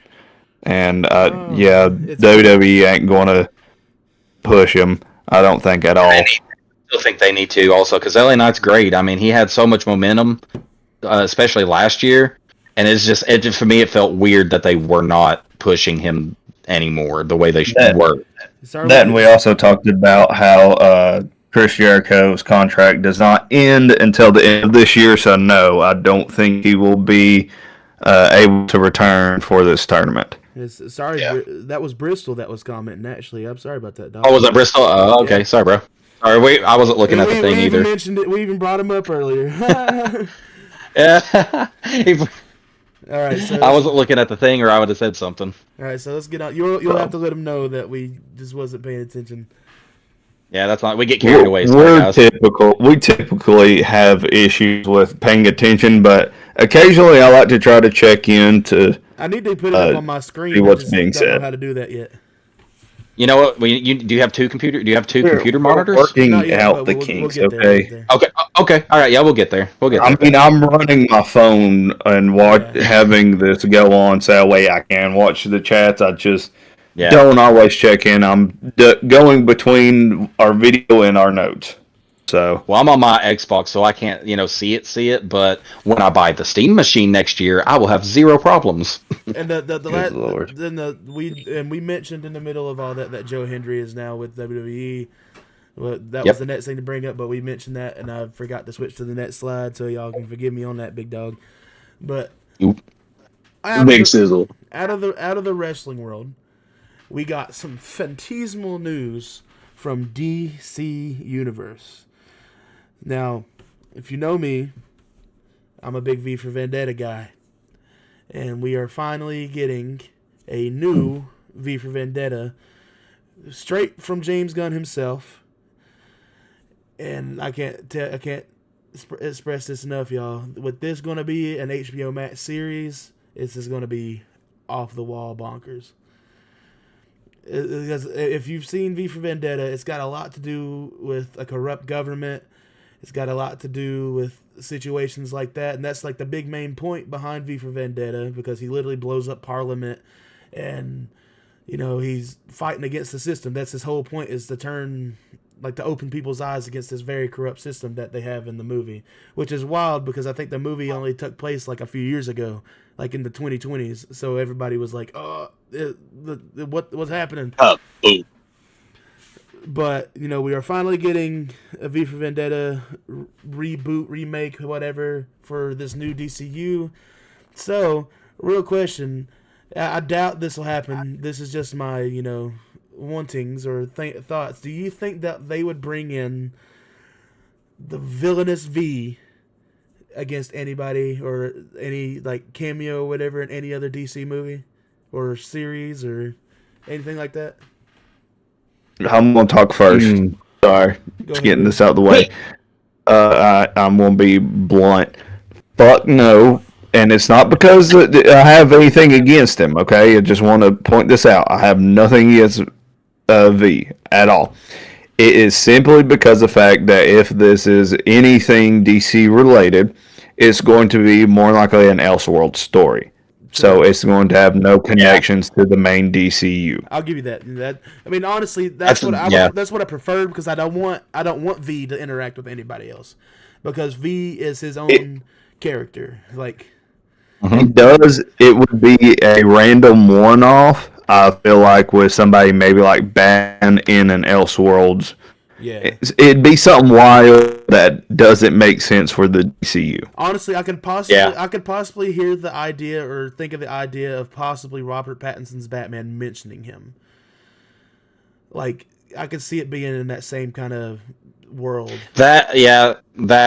And WWE ain't going to push him, I don't think, at all. I still think they need to also because LA Knight's great. I mean, he had so much momentum, especially last year. And for me, it felt weird that they were not pushing him anymore the way they were. And we also talked about how Chris Jericho's contract does not end until the end of this year, so no, I don't think he will be able to return for this tournament. That was Bristol that was commenting, actually. I'm sorry about that, dog. Oh, was that Bristol? Oh, okay. Yeah. Sorry, bro. Sorry, I wasn't looking at the thing either. We mentioned it. We even brought him up earlier. Yeah. All right, so I wasn't looking at the thing, or I would have said something. All right, so let's get on. You'll have to let him know that we just wasn't paying attention. Yeah, that's not. We get carried away. We typically have issues with paying attention, but occasionally I like to try to check in to. I need to put it up on my screen. See what's being said. I don't know how to do that yet. You know what? Do you have two computer? Do you have two computer monitors? Working out the kinks. Okay. Okay. All right. Yeah, we'll get there. I'm running my phone and having this go on so that way I can watch the chats. I just don't always check in. I'm going between our video and our notes. So I'm on my Xbox, so I can't see it. But when I buy the Steam machine next year, I will have zero problems. And we mentioned in the middle of all that Joe Hendry is now with WWE. Well, that was the next thing to bring up, but we mentioned that, and I forgot to switch to the next slide, so y'all can forgive me on that, big dog. But big sizzle out of the wrestling world, we got some phantasmal news from DC Universe. Now, if you know me, I'm a big V for Vendetta guy. And we are finally getting a new V for Vendetta straight from James Gunn himself. And I can't express this enough, y'all. With this going to be an HBO Max series, this is going to be off the wall bonkers. Because if you've seen V for Vendetta, it's got a lot to do with a corrupt government. It's got a lot to do with situations like that, and that's like the big main point behind V for Vendetta, because he literally blows up Parliament, and he's fighting against the system. That's his whole point, is to open people's eyes against this very corrupt system that they have in the movie, which is wild because I think the movie only took place like a few years ago, like in the 2020s. So everybody was like, "Oh, what's happening?" But, we are finally getting a V for Vendetta reboot, remake, whatever, for this new DCU. So, real question. I doubt this will happen. This is just my, wantings or thoughts. Do you think that they would bring in the villainous V against anybody, or any, cameo or whatever in any other DC movie or series or anything like that? I'm going to talk first. Sorry. Just getting this out of the way. I'm going to be blunt. Fuck no. And it's not because I have anything against him, okay? I just want to point this out. I have nothing against V at all. It is simply because of the fact that if this is anything DC related, it's going to be more likely an Elseworld story. So it's going to have no connections to the main DCU. I'll give you that. I mean, honestly, that's what I prefer, because I don't want V to interact with anybody else, because V is his own character. It would be a random one-off. I feel like with somebody maybe like Batman in an Elseworlds. Yeah, it'd be something wild that doesn't make sense for the DCU. Honestly, I could possibly hear the idea, or think of the idea of possibly Robert Pattinson's Batman mentioning him. I could see it being in that same kind of world. That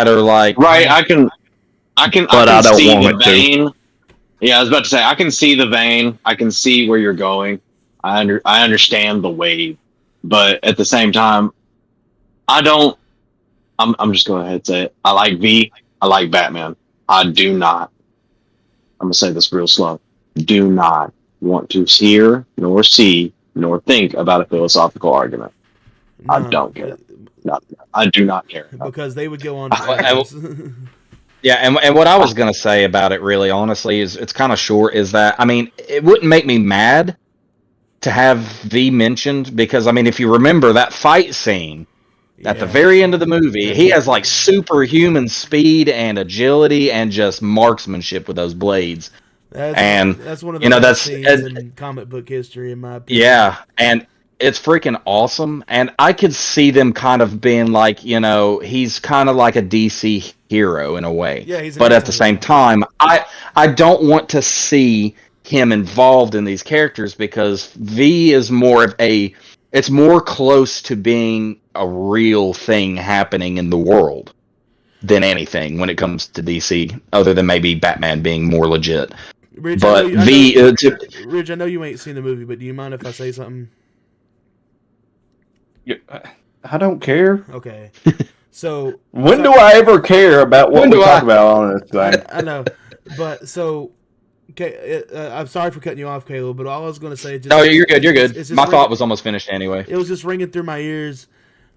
or like Right, I can But I don't see want the it to. vein. Yeah, I was about to say I can see the vein. I can see where you're going. I understand the wave, but at the same time, I don't. I'm just going ahead and say it. I like V. I like Batman. I do not. I'm gonna say this real slow. Do not want to hear nor see nor think about a philosophical argument. I don't care. No, I do not care. Because they would go on for I- hours. Yeah, and what I was gonna say about it, really, honestly, is it's kind of short. Is that I mean, it wouldn't make me mad to have V mentioned because I mean, if you remember that fight scene at the Yeah. very end of the movie, he has like superhuman speed and agility and just marksmanship with those blades. That's one of the you know, best that's- scenes and- in comic book history, in my opinion. Yeah, and it's freaking awesome. And I could see them kind of being like, you know, he's kind of like a DC hero in a way. Yeah, he's an But at the same anti-hero. time, I don't want to see him involved in these characters because V is more of it's more close to being a real thing happening in the world than anything when it comes to DC, other than maybe Batman being more legit. Rich, But Rich, I know you ain't seen the movie, but do you mind if I say something? I don't care. Okay. So When do I ever care about what When we do talk I? about on this thing? I know, but so okay. I'm sorry for cutting you off, Caleb. But all I was going to say, just, No, you're good. You're good. it's just My ring- thought was almost finished anyway. It was just ringing through my ears.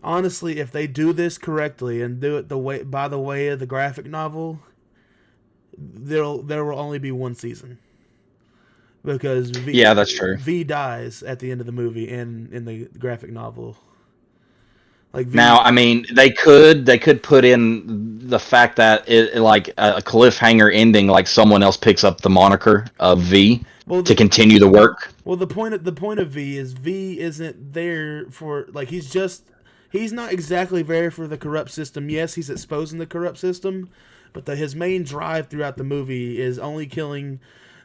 Honestly, if they do this correctly and do it by the way of the graphic novel, there will only be one season. Because Yeah, that's true. V dies at the end of the movie and in the graphic novel. Like V, Now, I mean, they could put in the fact that it like a cliffhanger ending, like someone else picks up the moniker of V well, to continue the work. Well, the point of V is V isn't there for like he's not exactly there for the corrupt system. Yes, he's exposing the corrupt system, but his main drive throughout the movie is only killing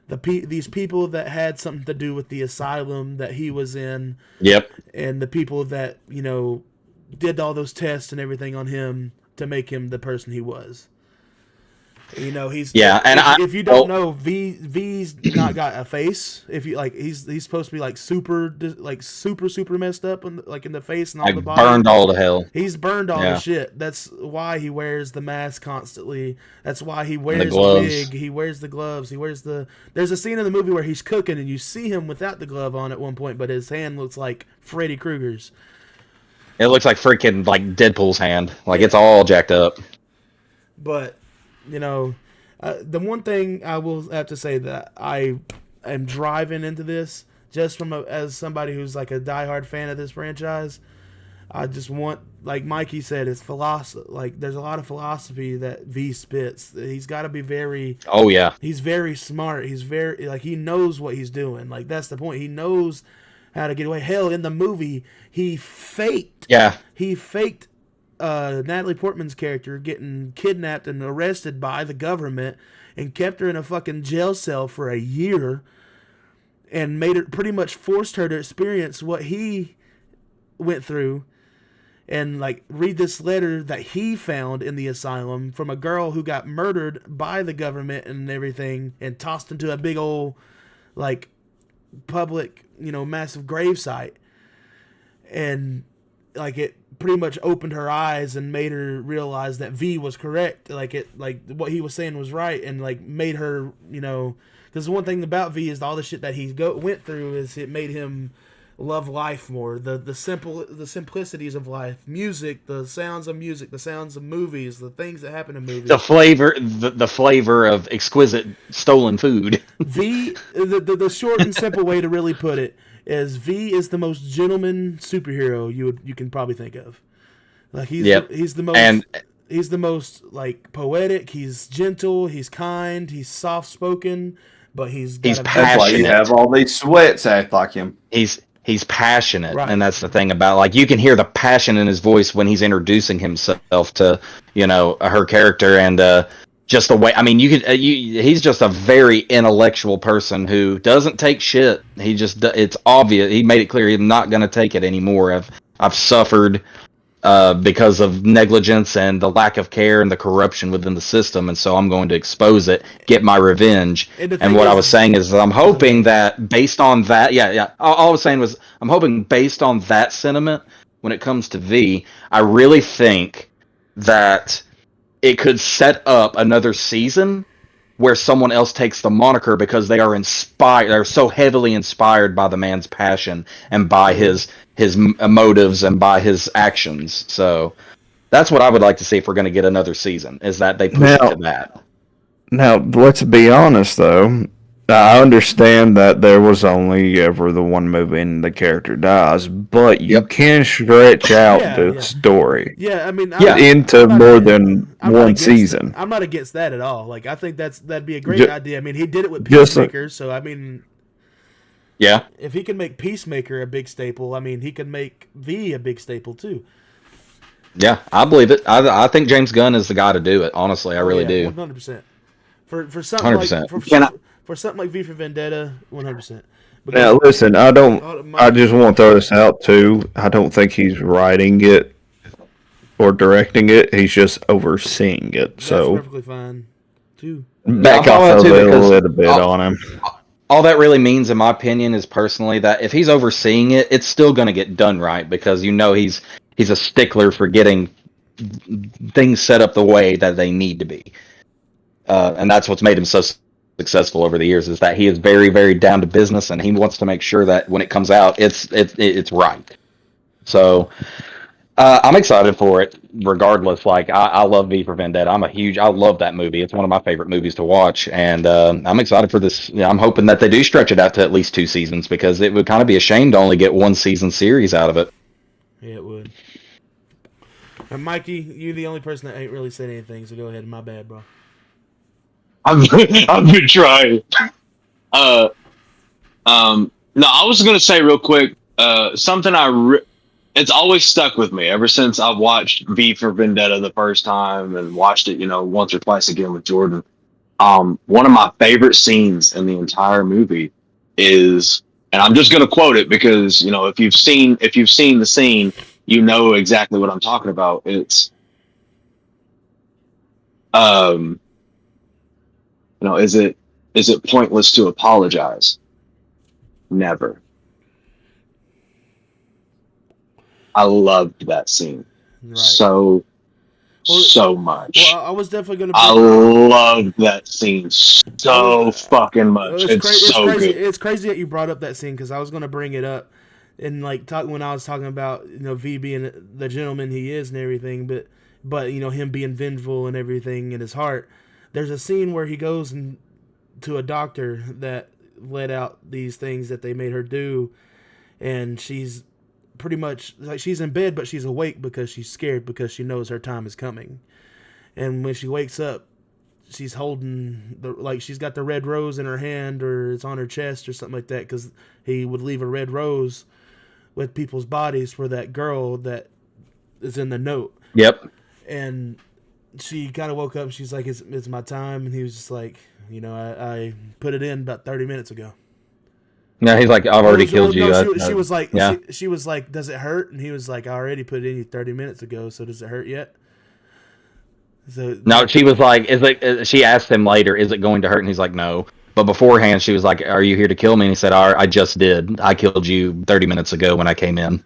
these people that had something to do with the asylum that he was in, Yep. and the people that did all those tests and everything on him to make him the person he was. He's and if you don't know, V's not got a face. If you like, he's supposed to be like super messed up in the face and all Like the body. burned all to hell. He's burned all Yeah. the shit. That's why he wears the mask constantly. That's why he wears the gloves. wig. He wears the gloves. He wears the. There's a scene in the movie where he's cooking and you see him without the glove on at one point, but his hand looks like Freddy Krueger's. It looks like freaking like Deadpool's hand. Like it's all jacked up. But the one thing I will have to say that I am driving into this just as somebody who's like a diehard fan of this franchise. I just want, like Mikey said, it's philosophy. Like there's a lot of philosophy that V spits. He's got to be very. Oh yeah. He's very smart. He's very he knows what he's doing. Like that's the point. He knows how to get away. Hell, in the movie, he faked. Yeah. He faked Natalie Portman's character getting kidnapped and arrested by the government and kept her in a fucking jail cell for a year and pretty much forced her to experience what he went through and read this letter that he found in the asylum from a girl who got murdered by the government and everything and tossed into a big old public massive gravesite, and it pretty much opened her eyes and made her realize that V was correct. What he was saying was right, and made her, because the one thing about V is all the shit that he went through is it made him love life more. The simplicities of life, music, the sounds of music, the sounds of movies, the things that happen in movies. The flavor of exquisite stolen food. V, the short and simple way to really put it is V is the most gentleman superhero you can probably think of. He's the most poetic. He's gentle. He's kind. He's soft spoken, but he's That's why you passionate. have all these sweats act like him. He's passionate, Right. and that's the thing about you can hear the passion in his voice when he's introducing himself to her character, and just the way. I mean, he's just a very intellectual person who doesn't take shit. It's obvious. He made it clear he's not going to take it anymore. I've suffered because of negligence and the lack of care and the corruption within the system, and so I'm going to expose it, get my revenge. And what I was saying is that I'm hoping that based on that, all I was saying was I'm hoping based on that sentiment, when it comes to V, I really think that it could set up another season where someone else takes the moniker because they are inspired. They're so heavily inspired by the man's passion and by his motives and by his actions. So that's what I would like to see if we're going to get another season, is that they push it to that. Now, let's be honest, though. I understand that there was only ever the one movie and the character dies, but you can stretch out the story. Yeah, I mean, into more than one season. I'm not against that at all. Like, I think that'd be a great idea. I mean, he did it with Peacemaker, so I mean, if he can make Peacemaker a big staple, I mean, he can make V a big staple too. Yeah, I believe it. I think James Gunn is the guy to do it. Honestly, I really do. 100%. For something 100%. like for something like V for Vendetta, 100%. Now, listen, I just want to throw this out too. I don't think he's writing it or directing it. He's just overseeing it. That's so perfectly fine too. Back off a little bit on him. All that really means, in my opinion, is personally that if he's overseeing it, it's still going to get done right, because he's a stickler for getting things set up the way that they need to be. And that's what's made him so successful over the years, is that he is very, very down to business, and he wants to make sure that when it comes out, it's right. So I'm excited for it, regardless. Like, I love V for Vendetta. I love that movie. It's one of my favorite movies to watch, and I'm excited for this. I'm hoping that they do stretch it out to at least 2 seasons, because it would kind of be a shame to only get 1 season series out of it. Yeah, it would. And Mikey, you're the only person that ain't really said anything, so go ahead. My bad, bro. I've been trying. No, I was gonna say real quick. Something it's always stuck with me ever since I've watched V for Vendetta the first time and watched it, once or twice again with Jordan. One of my favorite scenes in the entire movie is, and I'm just gonna quote it because if you've seen the scene, you know exactly what I'm talking about. It's is it pointless to apologize? Never. I loved that scene so much. Well, I was definitely going to. I loved that scene so fucking much. It's so crazy. good. It's crazy that you brought up that scene, because I was going to bring it up and when I was talking about V being the gentleman he is and everything, but him being vengeful and everything in his heart. There's a scene where he goes to a doctor that let out these things that they made her do, and she's pretty much like, she's in bed, but she's awake because she's scared, because she knows her time is coming. And when she wakes up, she's holding she's got the red rose in her hand, or it's on her chest or something like that, because he would leave a red rose with people's bodies for that girl that is in the note. Yep. And she kind of woke up and she's like, it's my time. And he was just like, I put it in about 30 minutes ago. No, he's like, I've already killed you. She was like, she was like, does it hurt? And he was like, I already put it in you 30 minutes ago. So does it hurt yet? So no, she was like, she asked him later, is it going to hurt? And he's like, no. But beforehand, she was like, are you here to kill me? And he said, I just did. I killed you 30 minutes ago when I came in.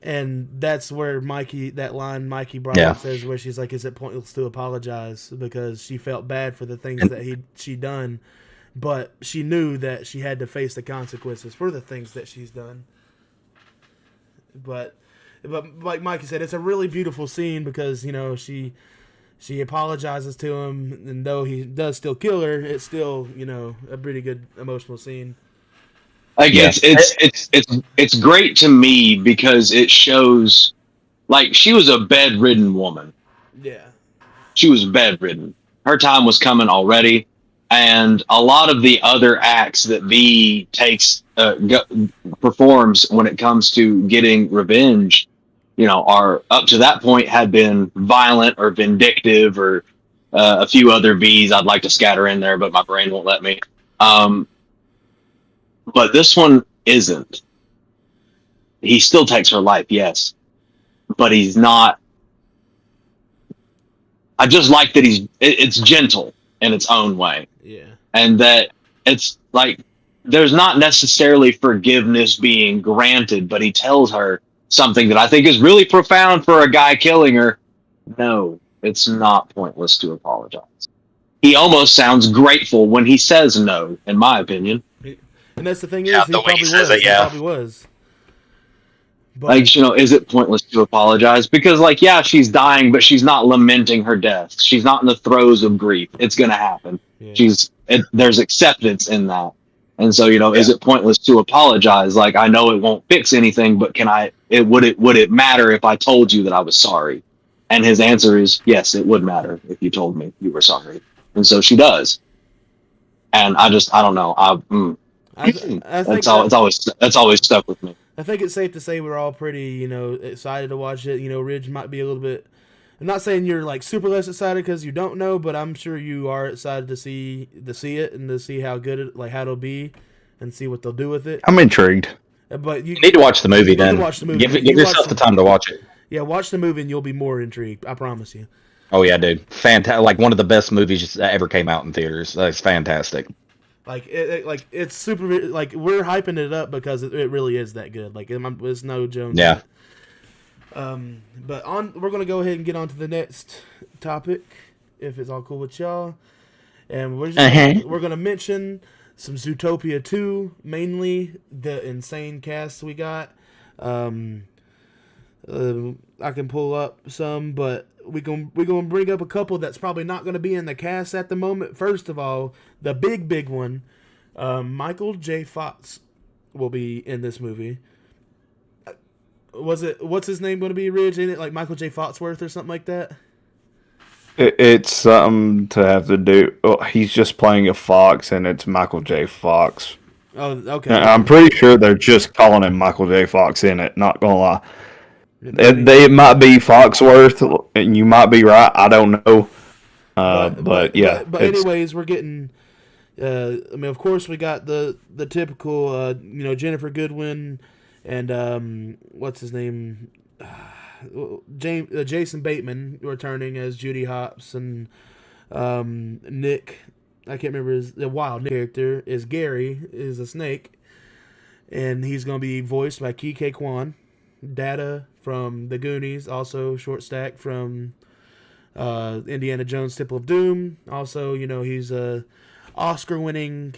And that's where that line Mikey brought up says, where she's like, is it pointless to apologize? Because she felt bad for the things that she done, but she knew that she had to face the consequences for the things that she's done. But like Mikey said, it's a really beautiful scene, because she apologizes to him, and though he does still kill her, it's still a pretty good emotional scene. Like it's great to me, because it shows, like, she was a bedridden woman. Yeah. She was bedridden. Her time was coming already, and a lot of the other acts that V performs when it comes to getting revenge, are up to that point had been violent or vindictive, or a few other V's I'd like to scatter in there, but my brain won't let me. But this one isn't. He still takes her life, yes, but he's not. I just like that it's gentle in its own way. Yeah. And that it's like there's not necessarily forgiveness being granted, but he tells her something that I think is really profound for a guy killing her. No, it's not pointless to apologize. He almost sounds grateful when he says no, in my opinion. And that's the thing Yeah, is, he the way probably he says was. it, yeah. He probably was. But, Like, is it pointless to apologize? Because, like, yeah, she's dying, but she's not lamenting her death. She's not in the throes of grief. It's going to happen. yeah. There's acceptance in that. And so, is it pointless to apologize? Like, I know it won't fix anything, but would it matter if I told you that I was sorry? And his answer is, yes, it would matter if you told me you were sorry. And so she does. And I don't know. I think That's always stuck with me. I think it's safe to say we're all pretty, excited to watch it. Ridge might be a little bit. I'm not saying you're like super less excited because you don't know, but I'm sure you are excited to see it and to see how good how it'll be, and see what they'll do with it. I'm intrigued. But You need to watch the movie you need then. to watch the movie. Give You yourself watch the time to watch it. Yeah, watch the movie and you'll be more intrigued. I promise you. Oh yeah, dude. Fantastic. Like one of the best movies that ever came out in theaters. That's fantastic. It's super. Like we're hyping it up because it really is that good. Like it's no Jones. Yeah. But we're gonna go ahead and get on to the next topic, if it's all cool with y'all. And we're gonna mention some Zootopia 2, mainly the insane cast we got. I can pull up some, but we're gonna bring up a couple that's probably not gonna be in the cast at the moment. First of all, the big one, Michael J. Fox will be in this movie. What's his name going to be, Ridge? Ain't it like Michael J. Foxworth or something like that? It's something to have to do. Oh, he's just playing a fox, and it's Michael J. Fox. Oh, okay. And I'm pretty sure they're just calling him Michael J. Fox in it. Not gonna lie. It might be Foxworth, and you might be right. I don't know. But yeah. But anyways, we're getting. Of course, we got the typical, Jennifer Goodwin, and what's his name, Jason Bateman returning as Judy Hopps, and Nick. I can't remember the wild Nick character is Gary, is a snake, and he's gonna be voiced by Ke Quan. Data from The Goonies, also Short Stack from Indiana Jones Temple of Doom. Also, he's a Oscar-winning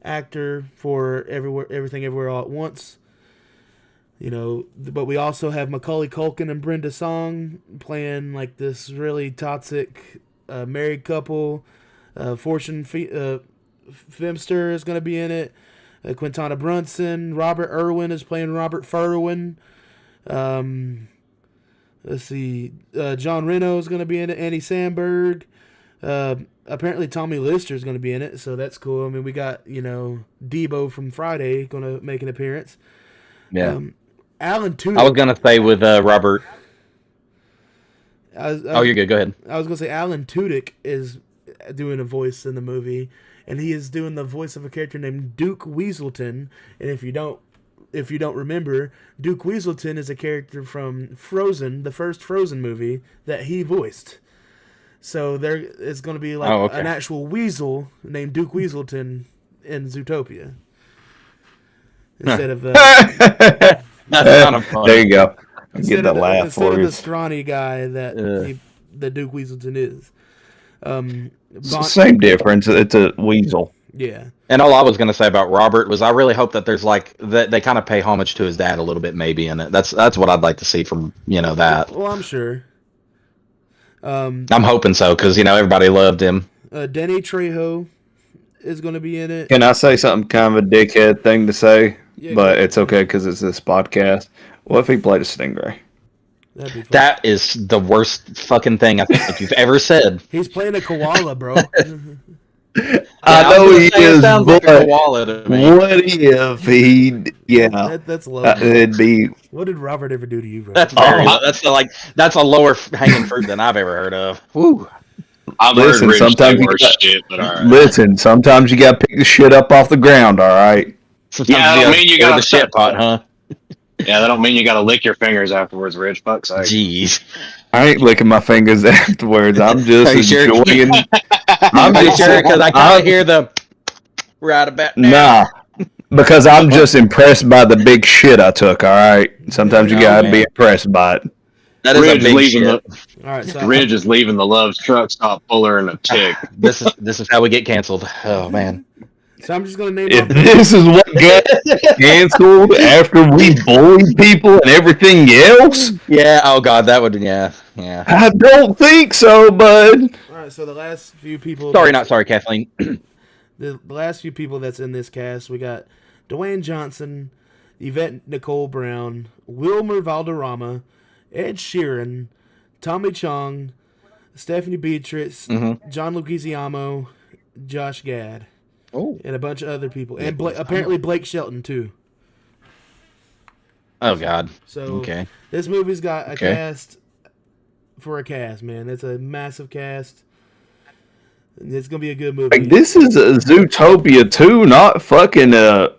actor for Everything Everywhere All at Once. But we also have Macaulay Culkin and Brenda Song playing like this really toxic married couple. Fortune Femster is going to be in it. Quintana Brunson. Robert Irwin is playing Robert Furwin. Let's see. John Reno is going to be in it. Andy Samberg. Apparently Tommy Lister is going to be in it, so that's cool. I mean, we got, Debo from Friday going to make an appearance. Yeah. Alan Tudyk. I was gonna say with Robert. You're good. Go ahead. I was going to say Alan Tudyk is doing a voice in the movie, and he is doing the voice of a character named Duke Weaselton. And if you don't remember, Duke Weaselton is a character from Frozen, the first Frozen movie that he voiced. So there is going to be an actual weasel named Duke Weaselton in Zootopia instead of That's kind of fun. There you go. Get that laugh instead for of you. the scrawny guy that Duke Weaselton is. It's the same difference. It's a weasel. Yeah. And all I was going to say about Robert was I really hope that there's that they kind of pay homage to his dad a little bit maybe in it. That's what I'd like to see from that. Well, I'm sure. I'm hoping so because everybody loved him. Danny Trejo is going to be in it. Can I say something kind of a dickhead thing to say? Yeah, But it's okay because it's this podcast. What if he played a stingray? That'd be fun. That is the worst fucking thing I think you've ever said. He's playing a koala, bro. I know he is, sounds like a but koala to me. what if he? Yeah, That's low. it'd be. What did Robert ever do to you, bro? That's very that's a lower hanging fruit than I've ever heard of. Woo. I've Listen, heard Rich sometimes say you worse got- shit, but all right. Listen, sometimes you got to pick the shit up off the ground. All right. Sometimes Yeah, I mean, you go to gotta the shit step pot, huh? Yeah, that don't mean you got to lick your fingers afterwards, Rich. Fuck's sake. Jeez. I ain't licking my fingers afterwards. I'm just Are you sure? enjoying. I'm just- just sure because I kind of hear the right about now. Nah, because I'm just impressed by the big shit I took. All right, sometimes you Oh, gotta man. be impressed by it. That is Ridge a big leaving shit. All right, so Ridge is leaving the Love's truck stop fuller than a tick. This is how we get canceled. Oh man. so I'm just gonna name If off. this is what got canceled after we bullied people and everything else, Yeah. Oh god, that would. Yeah. Yeah. I don't think so, bud. All right, so the last few people. Sorry, not sorry, Kathleen. The last few people that's in this cast, we got Dwayne Johnson, Yvette Nicole Brown, Wilmer Valderrama, Ed Sheeran, Tommy Chong, Stephanie Beatrice, Mhm. John Leguizamo, Josh Gad, Oh. and a bunch of other people, and apparently Blake Shelton too. Oh god. So Okay. this movie's got a Okay. cast for a cast, man. It's a massive cast. It's gonna be a good movie. Like this is a Zootopia 2, not fucking a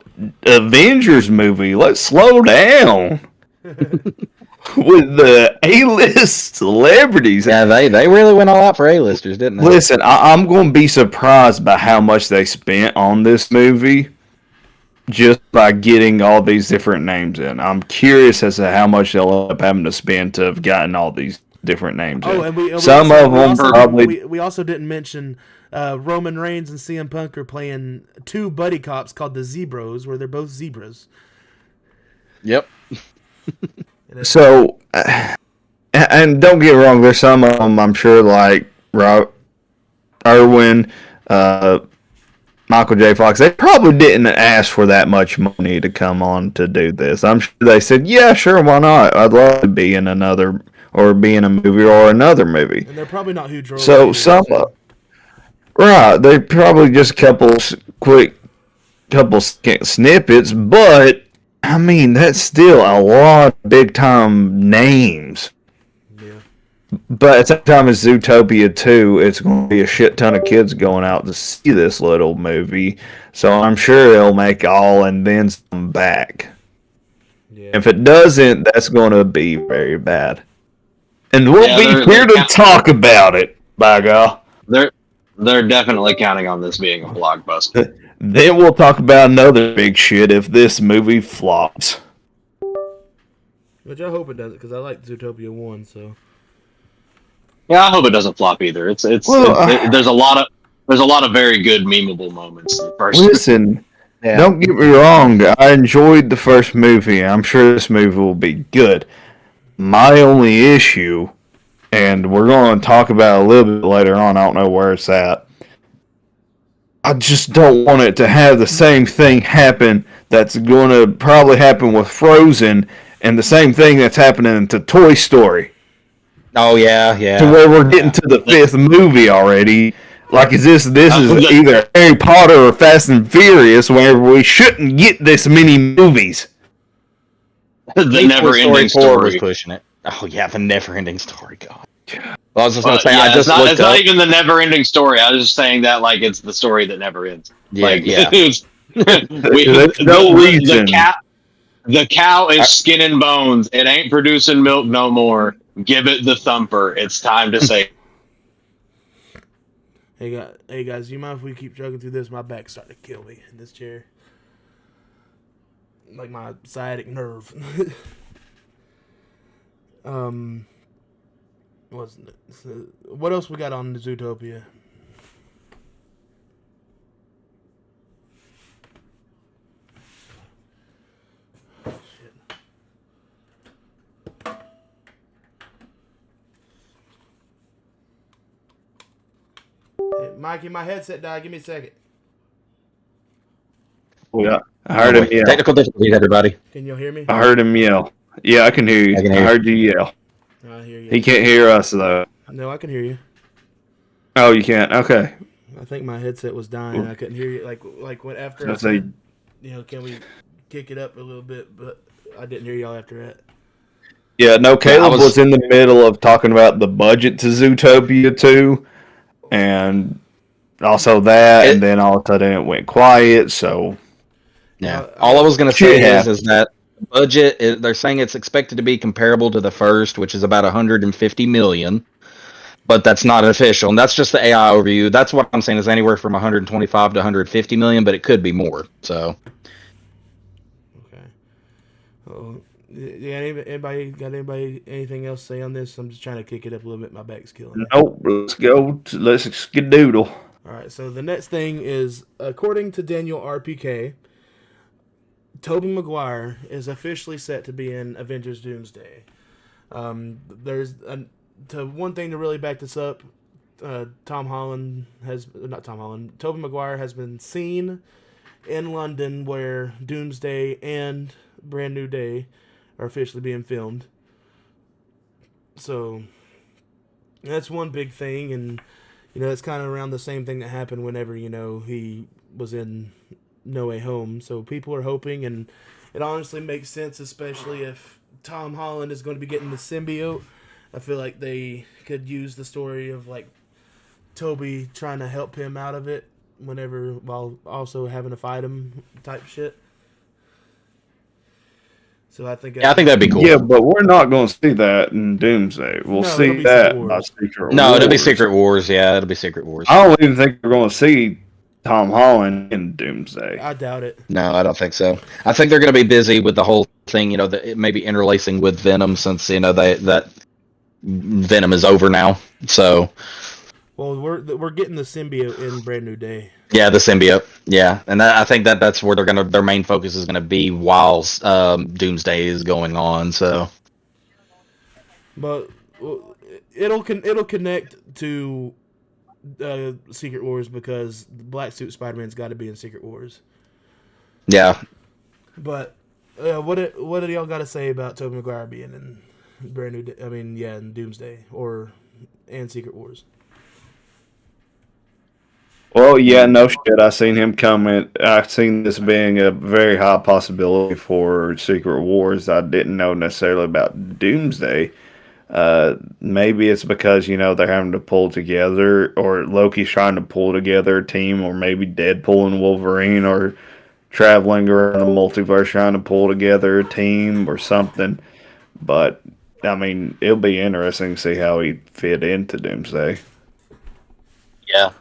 Avengers movie. Let's slow down with the A-list celebrities. Yeah, they really went all out for A-listers, didn't they? Listen, I'm going to be surprised by how much they spent on this movie just by getting all these different names in. I'm curious as to how much they'll end up having to spend to have gotten all these different names Oh, in. and we Some also, of we them also, probably... we also didn't mention Roman Reigns and CM Punk are playing two buddy cops called the Zebros, where they're both zebras. Yep. So, and don't get me wrong, there's some of them I'm sure like Irwin, Michael J. Fox, they probably didn't ask for that much money to come on to do this. I'm sure they said, yeah, sure, why not? I'd love to be in another, or be in a movie or another movie. And they're probably not who drove. So it, some, right, they probably just couple snippets, but I mean that's still a lot of big time names. Yeah. But at the same time as Zootopia 2, it's going to be a shit ton of kids going out to see this little movie. So I'm sure it'll make all and then some back. Yeah. If it doesn't, that's going to be very bad. And we'll Yeah, be they're here to talk about it, by God. They're definitely counting on this being a blockbuster. Then we'll talk about another big shit if this movie flops. Which I hope it doesn't, because I like Zootopia 1, so. Yeah, I hope it doesn't flop either. There's a lot of very good memeable moments in the first. Listen, Yeah. don't get me wrong. I enjoyed the first movie. I'm sure this movie will be good. My only issue, and we're going to talk about it a little bit later on, I don't know where it's at. I just don't want it to have the same thing happen that's going to probably happen with Frozen and the same thing that's happening to Toy Story. Oh yeah, yeah. To where we're getting to the fifth movie already. Like, is this is either Harry Potter or Fast and Furious, where we shouldn't get this many movies. The never-ending Toy 4 was story. pushing it. Oh yeah, the never-ending story. God. Well, I was just gonna say, Yeah, I just looked it's up. not even the never-ending story. I was just saying that like it's the story that never ends. Yeah, Like, yeah. There's no reason. The cow is skin and bones. It ain't producing milk no more. Give it the thumper. It's time to say. Hey guys, you mind if we keep jogging through this? My back's starting to kill me in this chair. Like my sciatic nerve. What else we got on the Zootopia? Hey, Mikey, my headset died. Give me a second. Yeah, I heard him yell. Technical difficulties, everybody. Can you hear me? I heard him yell. Yeah, I can hear you. I can hear I you. heard you yell. I hear you. He can't hear us though. No, I can hear you. Oh, you can't. Okay. I think my headset was dying. I couldn't hear you. Like when after I I say- said, can we kick it up a little bit? But I didn't hear y'all after that. Yeah, no. Caleb was- was in the middle of talking about the budget to Zootopia 2, and also that, and then all of a sudden it went quiet. So Yeah. All I was gonna Shit say happens. is that budget, they're saying it's expected to be comparable to the first, which is about 150 million. But that's not official, and that's just the AI overview. That's what I'm saying is anywhere from 125 to 150 million, but it could be more. So Okay. Oh, yeah. Anybody anything else to say on this? I'm just trying to kick it up a little bit. My back's killing me. Nope. Let's skedoodle. All right. So the next thing is, according to Daniel RPK, Tobey Maguire is officially set to be in Avengers Doomsday. One thing to really back this up. Tobey Maguire has been seen in London where Doomsday and Brand New Day are officially being filmed. So that's one big thing, and it's kind of around the same thing that happened whenever he was in No Way Home. So people are hoping, and it honestly makes sense, especially if Tom Holland is going to be getting the symbiote. I feel like they could use the story of like Toby trying to help him out of it while also having to fight him type shit. So I think I think that'd be cool. Yeah, but we're not going to see that in Doomsday. We'll No, see it'll be that Secret by Wars. Secret No, Wars. it'll be Secret Wars. Yeah, it'll be Secret Wars. I don't even think we're going to see Tom Holland in Doomsday. I doubt it. No, I don't think so. I think they're going to be busy with the whole thing. Maybe interlacing with Venom since that Venom is over now. So, Well, we're getting the symbiote in Brand New Day. yeah, the symbiote. Yeah, and I think that's where their main focus is gonna be while Doomsday is going on. So, But it'll connect to Secret Wars because the Black Suit Spider-Man's got to be in Secret Wars. yeah, But what do y'all got to say about Tobey Maguire being in Brand New Day? I mean, yeah, in Doomsday and Secret Wars. Well, yeah, no shit. I seen him comment. I seen this being a very high possibility for Secret Wars. I didn't know necessarily about Doomsday. Maybe it's because they're having to pull together, or Loki's trying to pull together a team, or maybe Deadpool and Wolverine are traveling around the multiverse trying to pull together a team or something. But I mean, it'll be interesting to see how he fit into Doomsday. yeah.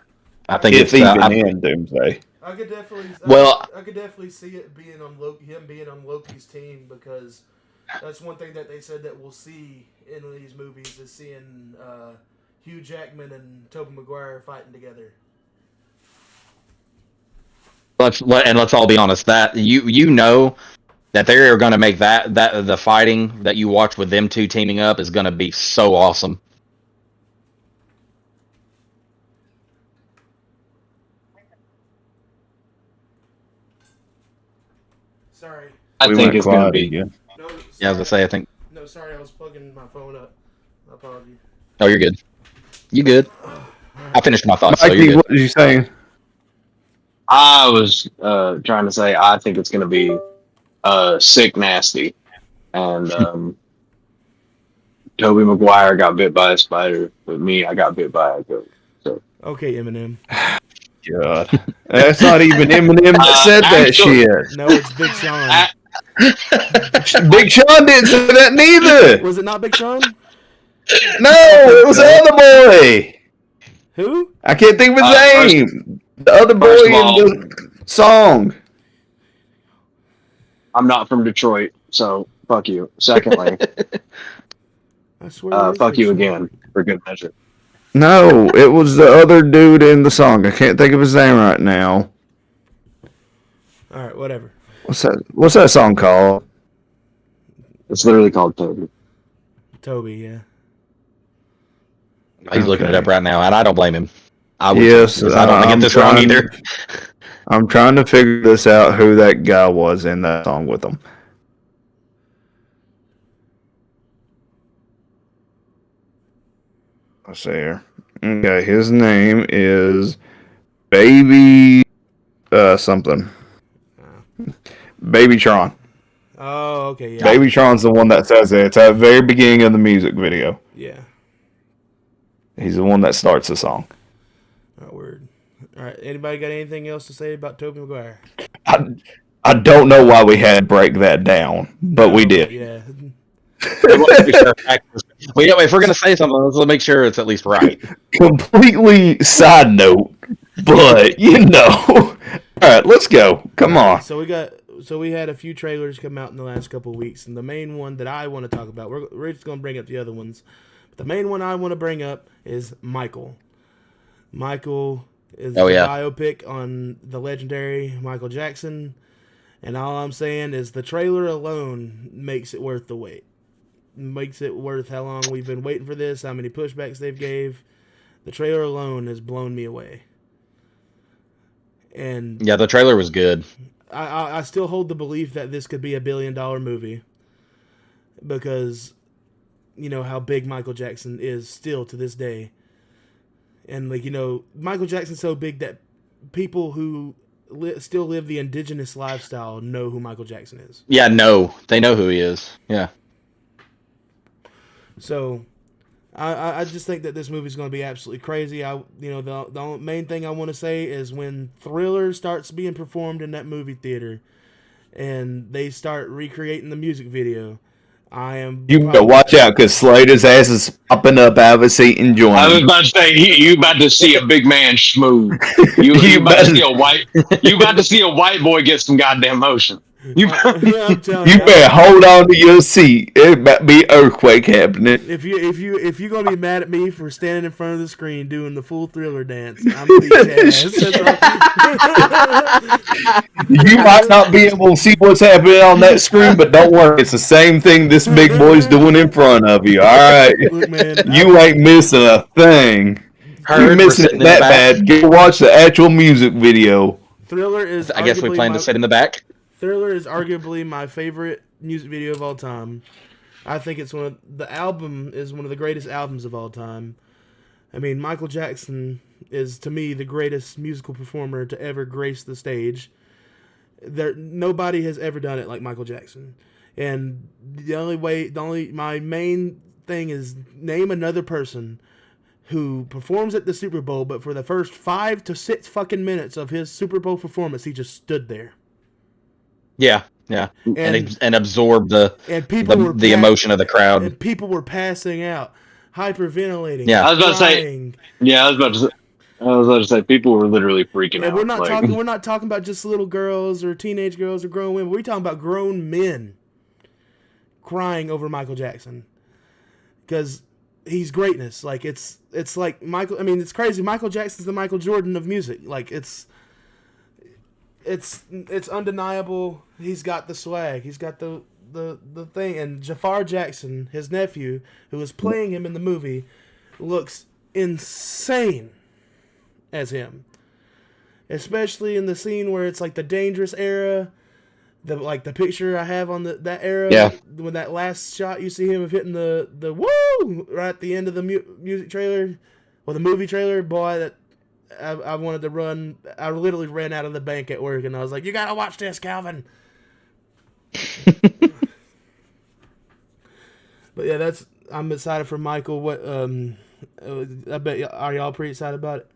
I think If even in Doomsday. I could definitely I could definitely see it being on him being on Loki's team, because that's one thing that they said that we'll see in these movies is seeing Hugh Jackman and Tobey Maguire fighting together. let's all be honest. That that they're going to make that the fighting that you watch with them two teaming up is going to be so awesome. Sorry. I think it's going to be. Again. No. Sorry. Yeah, as I say, I think. No, sorry, I was plugging my phone up. Apologies. Oh, you're good. You good? I finished my thoughts. So Mikey, you're good. what did you say? I was trying to say I think it's going to be sick nasty, and Tobey Maguire got bit by a spider, but me, I got bit by a goat. So Okay, Eminem. God, that's not even Eminem that said that actually- shit. No, it's Big Sean. Big Sean didn't say that neither. Was it not Big Sean? No, it was the other boy. Who? I can't think of his First- name. The other boy first of in all- the song. I'm not from Detroit, so fuck you. Secondly, I swear. fuck you again for good measure. No, it was the other dude in the song. I can't think of his name right now. All right, whatever. What's that song called? It's literally called Toby. Toby, yeah. He's looking it Okay. up right now, and I don't blame him. I would, Yes, because I don't want to I'm get this wrong trying- either. I'm trying to figure this out, who that guy was in that song with him. Let's see here. Okay, his name is Baby something. Babytron. Oh, okay, yeah. Babytron's the one that says it. It's at the very beginning of the music video. Yeah. He's the one that starts the song. All right, word. All right, anybody got anything else to say about Tobey Maguire? I I don't know why we had to break that down, but we did. Yeah. If we're gonna say something, let's make sure it's at least right. Completely side note, but All right, let's go. Come on. So we had a few trailers come out in the last couple of weeks, and the main one that I want to talk about, we're just going to bring up the other ones. But the main one I want to bring up is Michael. Michael is the biopic on the legendary Michael Jackson, and all I'm saying is the trailer alone makes it worth the wait. Makes it worth how long we've been waiting for this, how many pushbacks they've gave. The trailer alone has blown me away. And yeah, the trailer was good. I still hold the belief that this could be a $1 billion movie because you know how big Michael Jackson is still to this day. And Michael Jackson's so big that people who still live the indigenous lifestyle know who Michael Jackson is. Yeah, no, they know who he is. Yeah. So, I just think that this movie is going to be absolutely crazy. The main thing I want to say is when Thriller starts being performed in that movie theater, and they start recreating the music video, You better watch out because Slater's ass is popping up out of a seat enjoying. I was about to say you about to see a big man schmoo. You about to see a white boy get some goddamn motion. You better hold on to your seat. It might be earthquake happening. If you're gonna be mad at me for standing in front of the screen doing the full Thriller dance, I'm gonna beat your ass. You might not be able to see what's happening on that screen, but don't worry, it's the same thing this big boy's doing in front of you. All right, look, man, you ain't missing a thing. You're missing it that bad. Go watch the actual music video. Thriller is. I guess we plan to sit in the back. Thriller is arguably my favorite music video of all time. I think the album is one of the greatest albums of all time. I mean, Michael Jackson is, to me, the greatest musical performer to ever grace the stage. Nobody has ever done it like Michael Jackson. And my main thing is name another person who performs at the Super Bowl, but for the first 5 to 6 fucking minutes of his Super Bowl performance, he just stood there. Yeah, and absorb the emotion of the crowd. And people were passing out, hyperventilating. Yeah, I was about to say. Yeah, I was about to say people were literally freaking out. We're not talking about just little girls or teenage girls or grown women. We're talking about grown men crying over Michael Jackson because he's greatness. Like it's like Michael. I mean, it's crazy. Michael Jackson's the Michael Jordan of music. Like it's undeniable. He's got the swag. He's got the thing. And Jafar Jackson, his nephew, who was playing him in the movie, looks insane as him. Especially in the scene where it's like the Dangerous era, the picture I have on that era. Yeah. When that last shot you see him of hitting the woo right at the end of the music trailer, or the movie trailer. Boy, that. I wanted to run. I literally ran out of the bank at work, and I was like, "You gotta watch this, Calvin." But yeah, I'm excited for Michael. What? I bet are y'all pretty excited about it?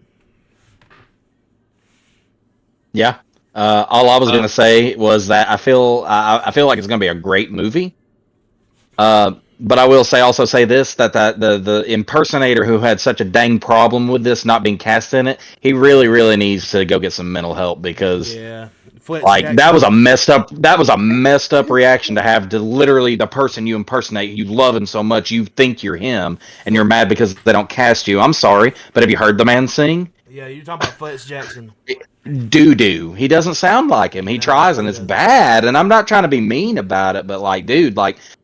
Yeah. All I was gonna say was that I feel like it's gonna be a great movie. But I will also say this, that the impersonator who had such a dang problem with this not being cast in it, he really, really needs to go get some mental help because that was a messed up reaction to have to literally the person you impersonate, you love him so much, you think you're him, and you're mad because they don't cast you. I'm sorry, but have you heard the man sing? Yeah, you're talking about Fletch Jackson. Doo-doo. He doesn't sound like him. He tries, and it's bad. And I'm not trying to be mean about it, but dude,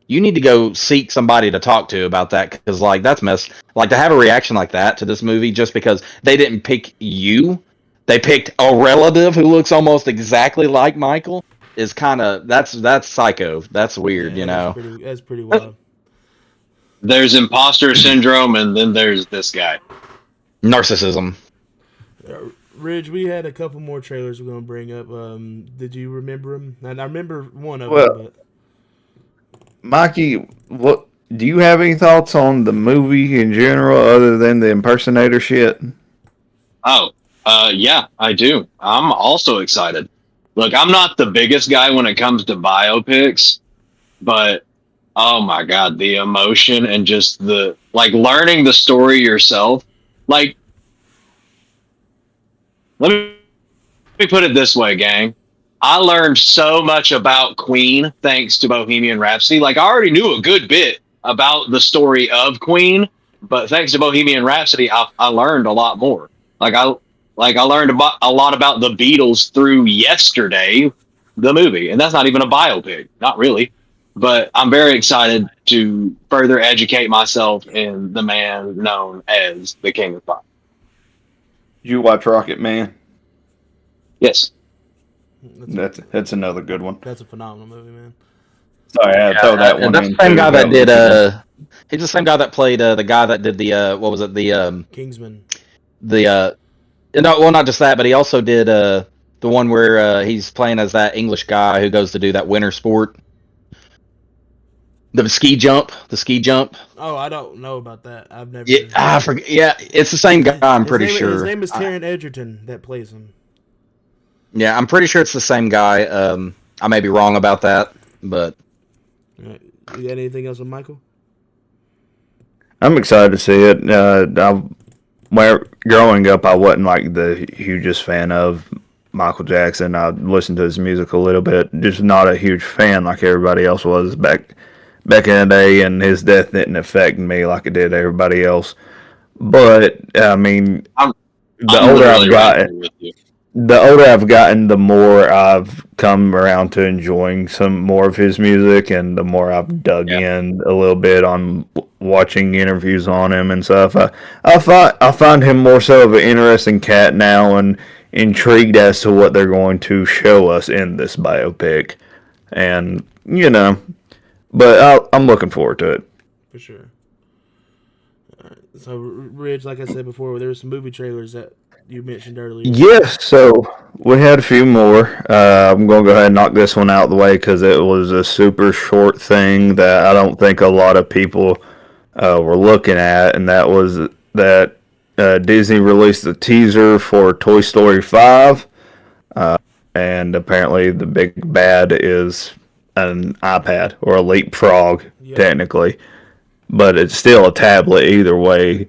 you need to go seek somebody to talk to about that because, that's mess. To have a reaction like that to this movie just because they didn't pick you, they picked a relative who looks almost exactly like Michael is kind of that's psycho. That's weird, That's pretty wild. There's imposter syndrome, and then there's this guy. Narcissism. Ridge, we had a couple more trailers we're going to bring up. Did you remember them? And I remember one of them. But... Mikey, what do you have any thoughts on the movie in general other than the impersonator shit? Oh, yeah, I do. I'm also excited. look, I'm not the biggest guy when it comes to biopics, but oh my god, the emotion and just the like learning the story yourself. Like, let me put it this way, gang. I learned so much about Queen thanks to Bohemian Rhapsody. Like, I already knew a good bit about the story of Queen, but thanks to Bohemian Rhapsody, I learned a lot more. I learned about a lot about the Beatles through Yesterday, the movie, and that's not even a biopic, not really. But I'm very excited to further educate myself in the man known as the King of Pop. You watch Rocket Man? Yes. That's another good one. That's a phenomenal movie, man. Sorry, I had to throw that one That's in. the same too. guy that did. He's the same guy that played the guy that did the what was it Kingsman. No, well, not just that, but he also did the one where he's playing as that English guy who goes to do that winter sport, the ski jump. Oh, I don't know about that. I've never. Yeah, I forget. Yeah, it's the same guy. I'm pretty sure. His name is Taron Egerton that plays him. Yeah, I'm pretty sure it's the same guy. I may be wrong about that, but You got anything else with Michael? I'm excited to see it. Growing up, I wasn't like the hugest fan of Michael Jackson. I listened to his music a little bit, just not a huge fan like everybody else was back in the day, and his death didn't affect me like it did everybody else. But I mean, the older I've gotten, the more I've come around to enjoying some more of his music, and the more I've dug in a little bit on watching interviews on him and stuff. I find him more so of an interesting cat now, and intrigued as to what they're going to show us in this biopic. And but I'm looking forward to it. For sure. All right. So, Ridge, like I said before, there were some movie trailers that you mentioned earlier. Yes, so we had a few more. I'm going to go ahead and knock this one out of the way because it was a super short thing that I don't think a lot of people were looking at, and that was that Disney released a teaser for Toy Story 5, and apparently the big bad is an iPad or a leapfrog, technically, but it's still a tablet either way.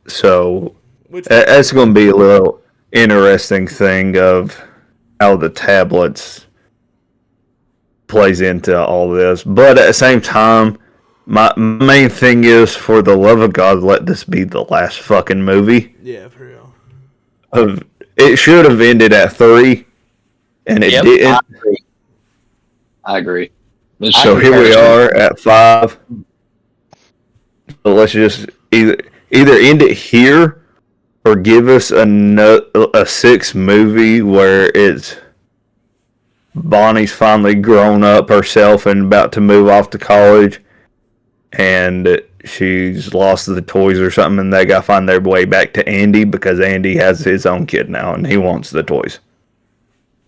So that's going to be a little interesting thing of how the tablets plays into all this. But at the same time, my main thing is, for the love of God, let this be the last fucking movie. Yeah, for real. It should have ended at 3, and it didn't. I agree. So here we are at 5. So let's just either end it here, or give us a 6th movie where it's Bonnie's finally grown up herself and about to move off to college, and she's lost the toys or something, and they gotta find their way back to Andy because Andy has his own kid now and he wants the toys.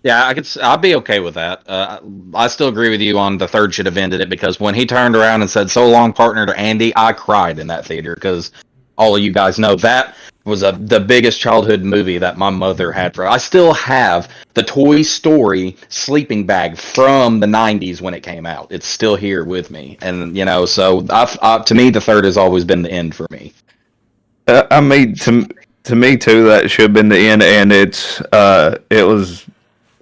yeah, I'd be okay with that. I still agree with you on the 3rd should have ended it, because when he turned around and said "so long, partner" to Andy, I cried in that theater, because all of you guys know that was the biggest childhood movie that my mother had I still have the Toy Story sleeping bag from the 90s when it came out. It's still here with me. And, so to me, the 3rd has always been the end for me. I mean, to me too, that should have been the end, and it was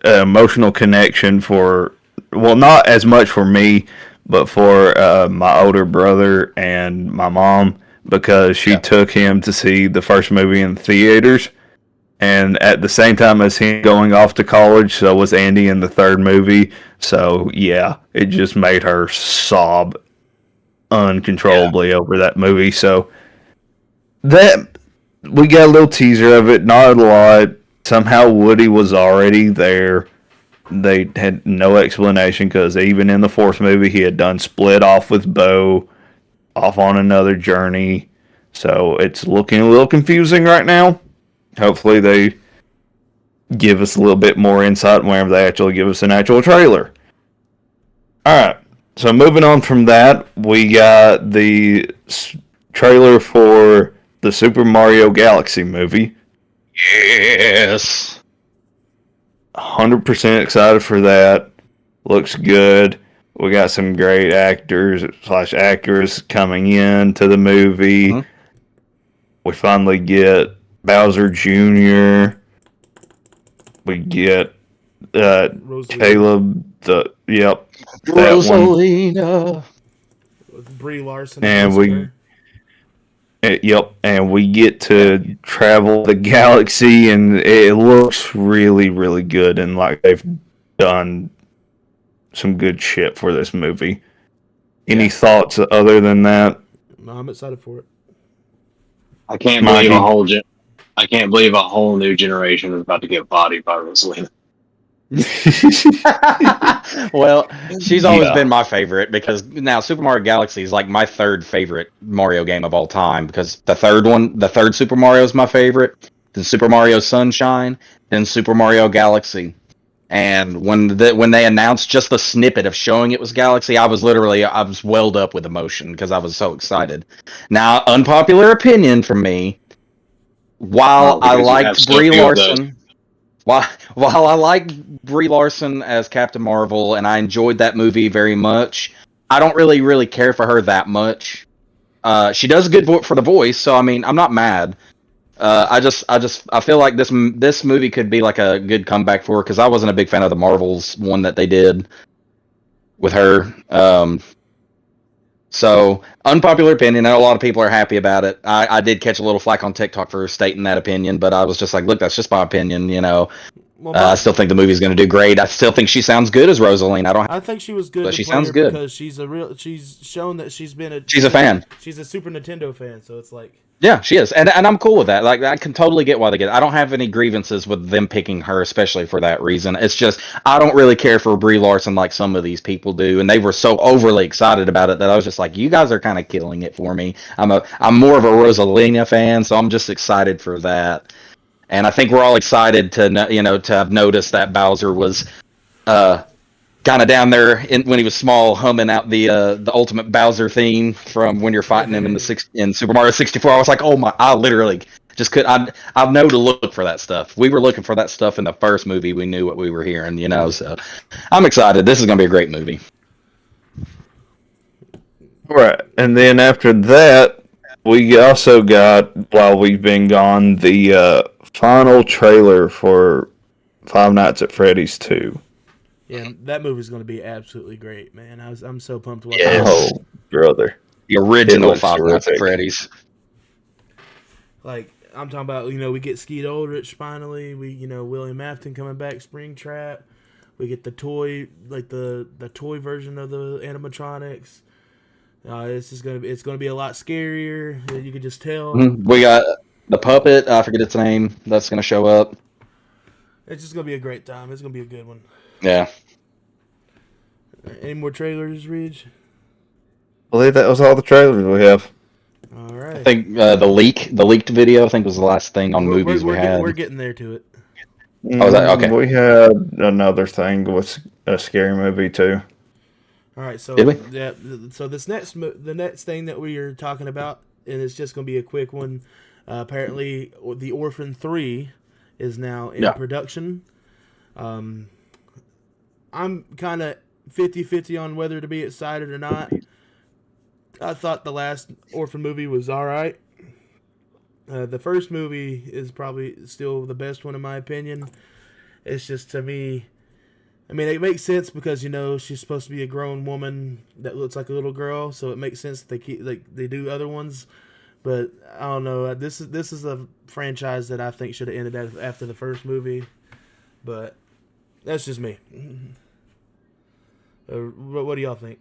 an emotional connection for, well, not as much for me, but for my older brother and my mom, because she took him to see the first movie in theaters, and at the same time as him going off to college, so was Andy in the 3rd movie. So yeah, it just made her sob uncontrollably over that movie. So that we got a little teaser of it, not a lot. Somehow Woody was already there. They had no explanation, because even in the 4th movie he had done split off with Bo, off on another journey. So it's looking a little confusing right now. Hopefully they give us a little bit more insight whenever they actually give us an actual trailer. Alright, so moving on from that, we got the trailer for the Super Mario Galaxy movie. Yes. 100% excited for that. Looks good. We got some great actors / actors coming in to the movie. Mhm. We finally get Bowser Jr. We get Rosalina. Caleb. That one. Rosalina. With Brie Larson. And voicing we- her. And we get to travel the galaxy, and it looks really, really good. And like they've done some good shit for this movie. Any thoughts other than that? No, I'm excited for it. I can't Mikey. I can't believe a whole new generation is about to get bodied by Rosalina. Well, she's always Yeah. been my favorite because now Super Mario Galaxy is like my third favorite Mario game of all time because the third Super Mario is my favorite, then Super Mario Sunshine, then Super Mario Galaxy. And when they announced just the snippet of showing it was Galaxy, I was welled up with emotion because I was so excited. Now, unpopular opinion from me, while I Because you have liked so Brie few of those. Larson, while I like Brie Larson as Captain Marvel and I enjoyed that movie very much, I don't really care for her that much. She does good for the voice, so I mean, I'm not mad. I feel like this movie could be like a good comeback for her because I wasn't a big fan of the Marvels one that they did with her. So unpopular opinion. I know a lot of people are happy about it. I did catch a little flack on TikTok for stating that opinion, but I was just like, look, that's just my opinion. You know, Well, I still think the movie's going to do great. I still think she sounds good as Rosaline. I think she was good But to she play sounds her good. because she's shown that she's been She's a fan. She's a Super Nintendo fan, so it's like Yeah, she is, and I'm cool with that. Like, I can totally get why they get it. I don't have any grievances with them picking her, especially for that reason. It's just I don't really care for Brie Larson like some of these people do, and they were so overly excited about it that I was just like, you guys are kind of killing it for me. I'm more of a Rosalina fan, so I'm just excited for that. And I think we're all excited to have noticed that Bowser was kind of down there when he was small, humming out the ultimate Bowser theme from when you're fighting him in Super Mario 64. I was like, oh my! I literally just could. I know to look for that stuff. We were looking for that stuff in the first movie. We knew what we were hearing, So I'm excited. This is going to be a great movie. Right, and then after that, we also got, while we've been gone, the final trailer for Five Nights at Freddy's 2. yeah, that movie's going to be absolutely great, man. I'm so pumped to watch Yes. it. Oh, brother. The original looks Five Nights at terrific. Freddy's. Like I'm talking about, we get Skeet Ulrich finally. We, William Afton coming back, Springtrap. We get the toy, like the toy version of the animatronics. It's gonna be a lot scarier. You can just tell. We got the puppet. I forget its name. That's going to show up. It's just gonna be a great time. It's gonna be a good one. Yeah. Any more trailers, Ridge? I believe that was all the trailers we have. All right. I think the leaked video, I think, was the last thing on movies we had. We're getting there to it. Oh, is that okay? We had another thing with a scary movie too. All right, so Did we? yeah, so the next thing that we are talking about, and it's just going to be a quick one. Apparently, The Orphan 3 is now in production. I'm kind of 50-50 on whether to be excited or not. I thought the last Orphan movie was all right. The first movie is probably still the best one in my opinion. It's just, to me, I mean, it makes sense because she's supposed to be a grown woman that looks like a little girl, so it makes sense that they do other ones. But I don't know. This is a franchise that I think should have ended after the first movie. But that's just me. What do y'all think?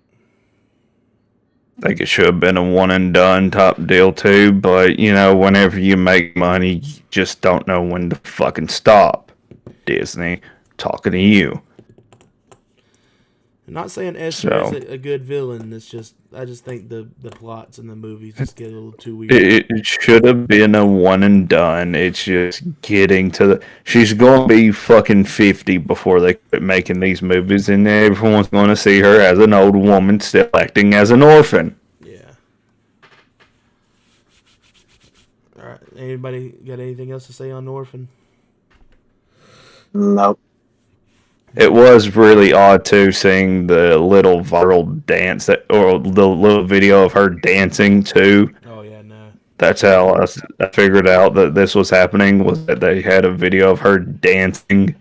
I think it should have been a one and done type deal too, but whenever you make money, you just don't know when to fucking stop. Disney, talking to you. I'm not saying Esther is a good villain. It's just I just think the plots in the movies just get a little too weird. It should have been a one and done. It's just getting to the. She's going to be fucking 50 before they quit making these movies, and everyone's going to see her as an old woman still acting as an orphan. Yeah. All right. Anybody got anything else to say on Orphan? Nope. It was really odd too seeing the little viral dance or the little video of her dancing too. Oh yeah, no. That's how I figured out that this was happening. Was that they had a video of her dancing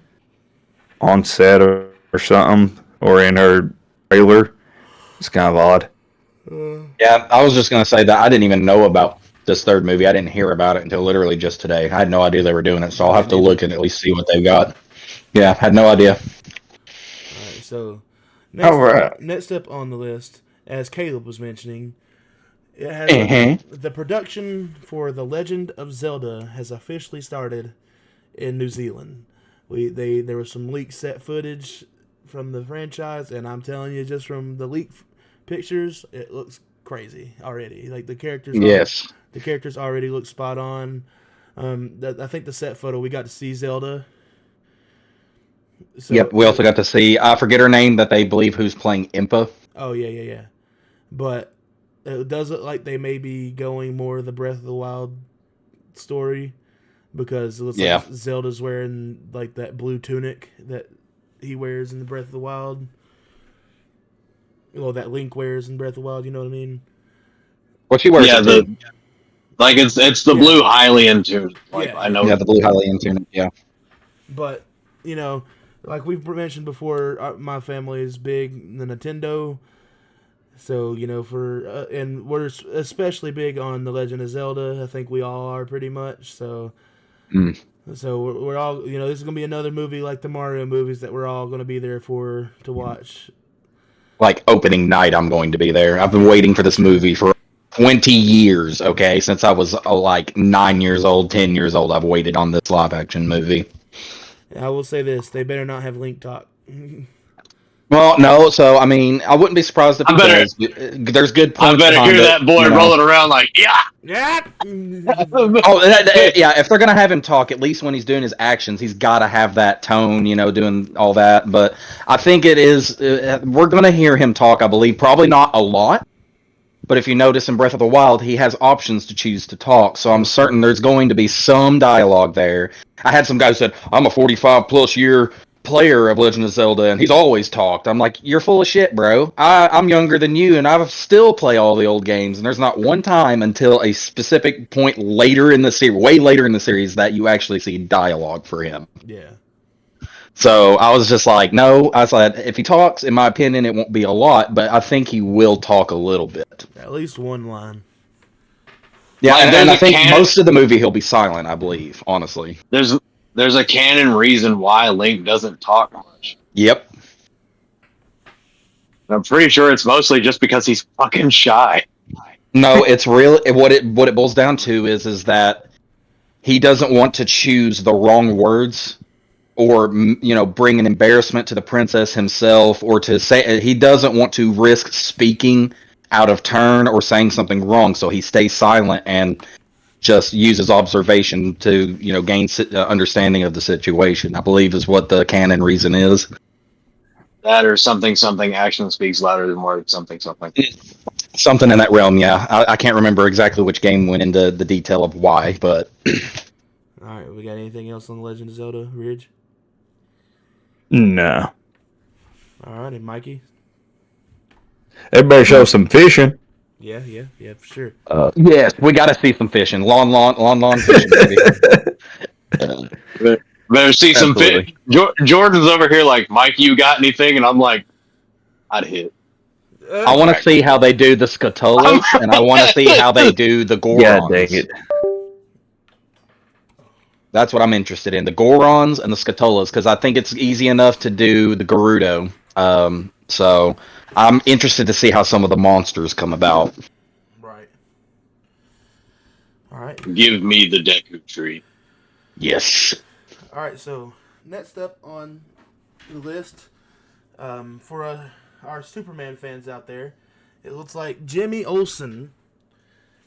on set or something, or in her trailer. It's kind of odd. Yeah, I was just gonna say that I didn't even know about this third movie. I didn't hear about it until literally just today. I had no idea they were doing it, so I'll have to look and at least see what they've got. Yeah, had no idea. All right, so All right. next up on the list, as Caleb was mentioning, it has the production for The Legend of Zelda has officially started in New Zealand. There was some leaked set footage from the franchise, and I'm telling you, just from the leaked pictures, it looks crazy already. Like the characters, the characters already look spot on. I think the set photo we got to see Zelda. So, Yep, we also got to see, I forget her name, that they believe who's playing Impa. Oh, yeah. But it does look like they may be going more the Breath of the Wild story, because it looks like Zelda's wearing like that blue tunic that he wears in the Breath of the Wild. Well, that Link wears in Breath of the Wild, you know what I mean? What she wears? Yeah, it's the blue Hylian tune. Like, I know. Yeah, the blue Hylian tune. Yeah. But, you know, like we've mentioned before, my family is big in the Nintendo. So, you know, and we're especially big on The Legend of Zelda. I think we all are pretty much. So, so we're all, you know, this is going to be another movie like the Mario movies that we're all going to be there to watch. Like opening night, I'm going to be there. I've been waiting for this movie for 20 years, okay? Since I was like 9 years old, 10 years old, I've waited on this live action movie. I will say this, they better not have Link talk. Well, no, so, I mean, I wouldn't be surprised if there's good points. I better hear that boy rolling around like, yeah! Yeah! Yeah, if they're going to have him talk, at least when he's doing his actions, he's got to have that tone, you know, doing all that. But I think it is, we're going to hear him talk, I believe, probably not a lot. But if you notice in Breath of the Wild, he has options to choose to talk, so I'm certain there's going to be some dialogue there. I had some guy who said, I'm a 45-plus year player of Legend of Zelda, and he's always talked. I'm like, you're full of shit, bro. I'm younger than you, and I still play all the old games, and there's not one time until a specific point later in the series, way later in the series, that you actually see dialogue for him. Yeah. So I was just like, no. I said, if he talks, in my opinion, it won't be a lot, but I think he will talk a little bit. At least one line. Yeah, and I think most of the movie he'll be silent, I believe, honestly. There's a canon reason why Link doesn't talk much. Yep. I'm pretty sure it's mostly just because he's fucking shy. No, it's real. What it boils down to is that he doesn't want to choose the wrong words, or, you know, bring an embarrassment to the princess himself, or to say he doesn't want to risk speaking out of turn or saying something wrong, so he stays silent and just uses observation to, you know, gain understanding of the situation, I believe is what the canon reason is. That or something, action speaks louder than words, something. Something in that realm, yeah. I can't remember exactly which game went into the detail of why, but... Alright, we got anything else on The Legend of Zelda, Ridge? No. Alright, and Mikey? Everybody show some fishing. Yeah, for sure. Yes, we got to see some fishing. Lawn fishing, baby. Better see some fish. Jordan's over here like, Mike, you got anything? And I'm like, I'd hit. I want to see how they do the Scatolas, and I want to see how they do the Gorons. Yeah, dang it. That's what I'm interested in, the Gorons and the Scatolas, because I think it's easy enough to do the Gerudo. So I'm interested to see how some of the monsters come about. Right. All right. Give me the Deku Tree. Yes. All right. So next up on the list, for our Superman fans out there, it looks like Jimmy Olsen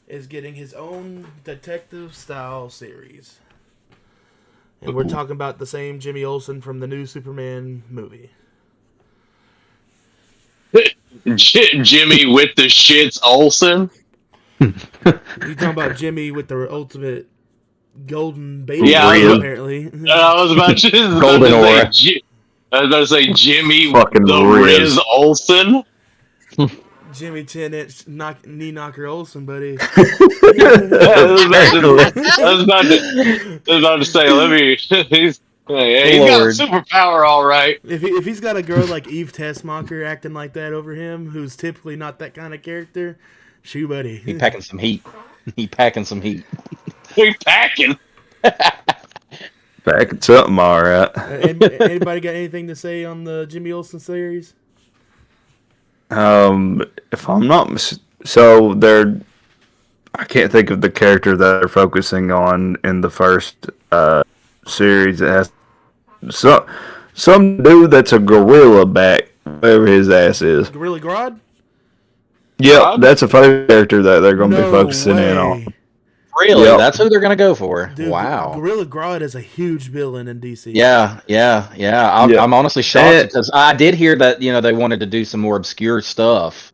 is getting his own detective-style series. And we're talking about the same Jimmy Olsen from the new Superman movie. Jimmy with the shits Olsen? You talking about Jimmy with the ultimate golden baby? Yeah, apparently. I was about to golden aura. I was about to say Jimmy Fucking the Riz. Riz Olsen. Jimmy 10-inch knee knocker Olsen, buddy. I was about to say, let me. He's got a Lord. superpower, all right. If he's got a girl like Eve Tessmacher acting like that over him, who's typically not that kind of character, shoot, buddy. He packing some heat. He packing some heat. He's packing. Back at something, all right. Anybody got anything to say on the Jimmy Olsen series? If I'm not so they're, I can't think of the character that they're focusing on in the first series. It has some dude that's a gorilla back, wherever his ass is. Gorilla Grodd? Yep, Grodd? that's a character that they're going to be No focusing in way. on. Really? Yep. That's who they're gonna go for. Dude, Wow. Gorilla Grodd is a huge villain in DC. Yeah. I'm, Yeah. I'm honestly shocked And- because I did hear that they wanted to do some more obscure stuff.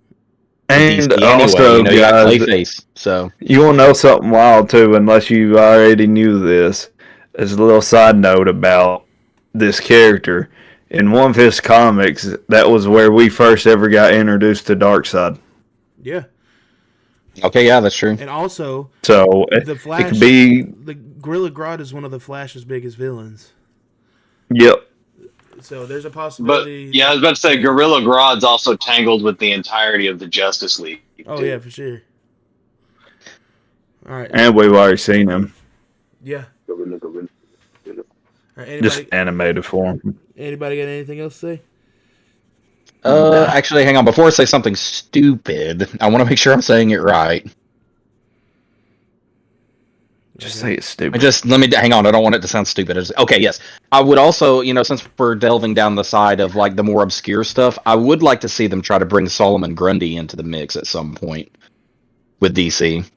in And DC anyway, also, you got guys, Clayface. So you want to know something wild too, unless you already knew this. As a little side note about this character, in one of his comics, that was where we first ever got introduced to Darkseid. Yeah. okay, yeah, that's true. And also, So it the Flash, could be, the Gorilla Grodd is one of the Flash's biggest villains. yep. So there's a But possibility. yeah, I was about to say Gorilla Grodd's also tangled with the entirety of the Justice League. Oh too. yeah, for sure. All right. And we've already seen him, Yeah. All right, just animated form. anybody got anything else to say? Actually, hang on. Before I say something stupid, I want to make sure I'm saying it right. Just say it's stupid. Let me hang on. I don't want it to sound stupid. Okay, yes. I would also, since we're delving down the side of like the more obscure stuff, I would like to see them try to bring Solomon Grundy into the mix at some point with DC.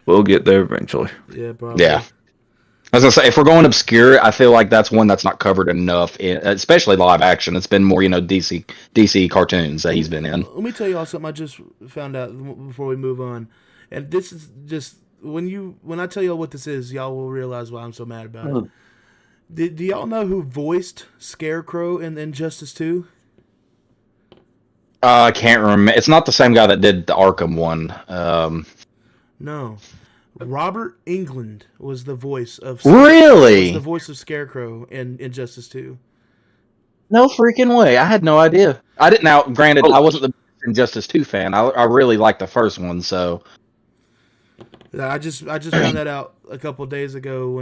We'll get there eventually. Yeah, probably. Yeah. I was gonna say, if we're going obscure, I feel like that's one that's not covered enough, especially live action. It's been more, DC cartoons that he's been in. Let me tell you all something I just found out before we move on. And this is just when I tell y'all what this is, y'all will realize why I'm so mad about it. Do y'all know who voiced Scarecrow in Injustice 2? I can't remember. It's not the same guy that did the Arkham one. No. Robert Englund was the voice of Really? was the voice of Scarecrow in Injustice 2. No freaking way. I had no idea. I didn't. Now, granted, I wasn't the Injustice 2 fan. I really liked the first one, so. I just found that out a couple of days ago.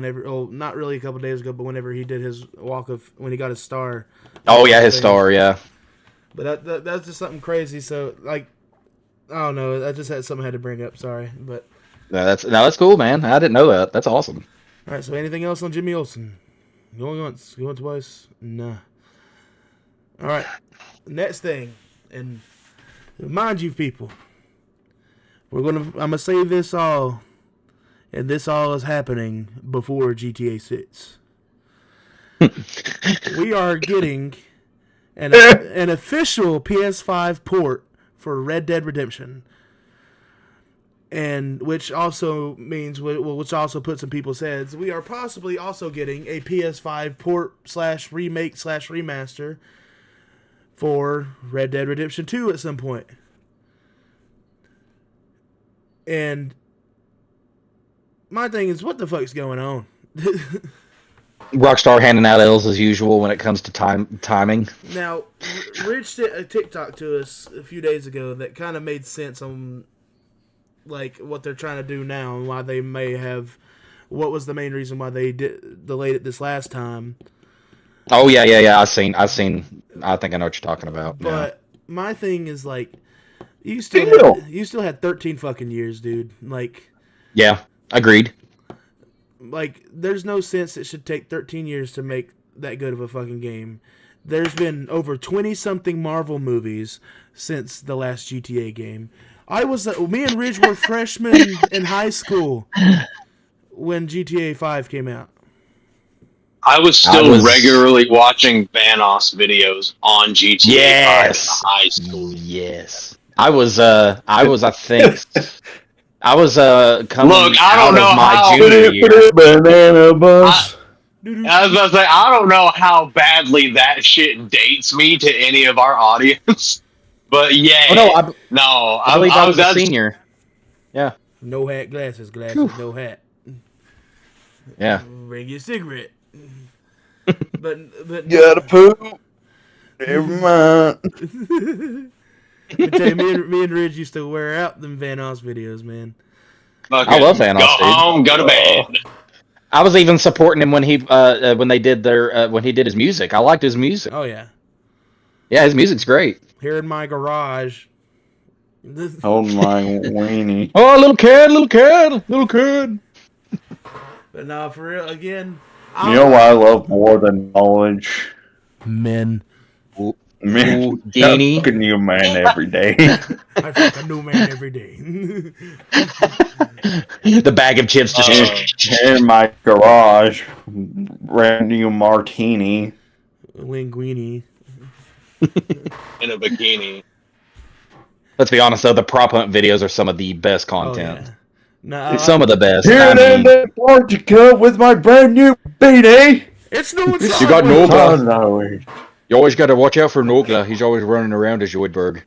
Not really a couple of days ago, but whenever he did his when he got his star. Oh yeah, his star, yeah. But that's just something crazy. So like, I don't know. I just had something I had to bring up. Sorry, but. That's cool, man. I didn't know that. That's awesome. All right. So anything else on Jimmy Olsen? Going once, going twice. Nah. All right. Next thing, and mind you, people, I'm gonna save this all, and this all is happening before GTA 6. We are getting an official PS5 port for Red Dead Redemption. And which also means, which also puts in people's heads, we are possibly also getting a PS5 port / remake / remaster for Red Dead Redemption 2 at some point. And my thing is, what the fuck's going on? Rockstar handing out L's as usual when it comes to timing. Now, Rich sent a TikTok to us a few days ago that kind of made sense on like what they're trying to do now and why they may have, what was the main reason why they delayed it this last time. Oh yeah. I've seen. I think I know what you're talking about. But my thing is like, you still had 13 fucking years, dude. Like, yeah, agreed. Like, there's no sense it should take 13 years to make that good of a fucking game. There's been over 20-something Marvel movies since the last GTA game. Me and Ridge were freshmen in high school when GTA 5 came out. I was regularly watching Vanoss videos on GTA 5 in high school. Yes. I was I think coming Look, I don't out know of my how- junior year. Banana bus. I was about to say, I don't know how badly that shit dates me to any of our audience, but yeah, Oh no, I believe I was a that's- senior. Yeah, No hat, glasses, no hat. yeah. Bring your cigarette. but Gotta poop. Never mind. I tell you, me and Ridge used to wear out them Van Oz videos, man. fucking I love Van Go Oz, dude. home, go to bed. I was even supporting him when he when they did their when he did his music. I liked his music. Oh yeah, Yeah, his music's great. here in my garage. Hold my weenie. Oh, little kid, little kid, little kid. But no, for real, again. You know what I love more than knowledge? Men. Man, Ooh, Guinea. I'm fucking you, man, every day. I fuck a new man every day. The bag of chips just. In my garage, brand new martini. Linguini. In a bikini. Let's be honest though, the prop hunt videos are some of the best Oh, content. yeah. No, Some of the best. Here I in mean, Antarctica with my brand new beanie. it's no You got no. no- Oh, no. you always got to watch out for Nogla. He's always running around as Zoidberg.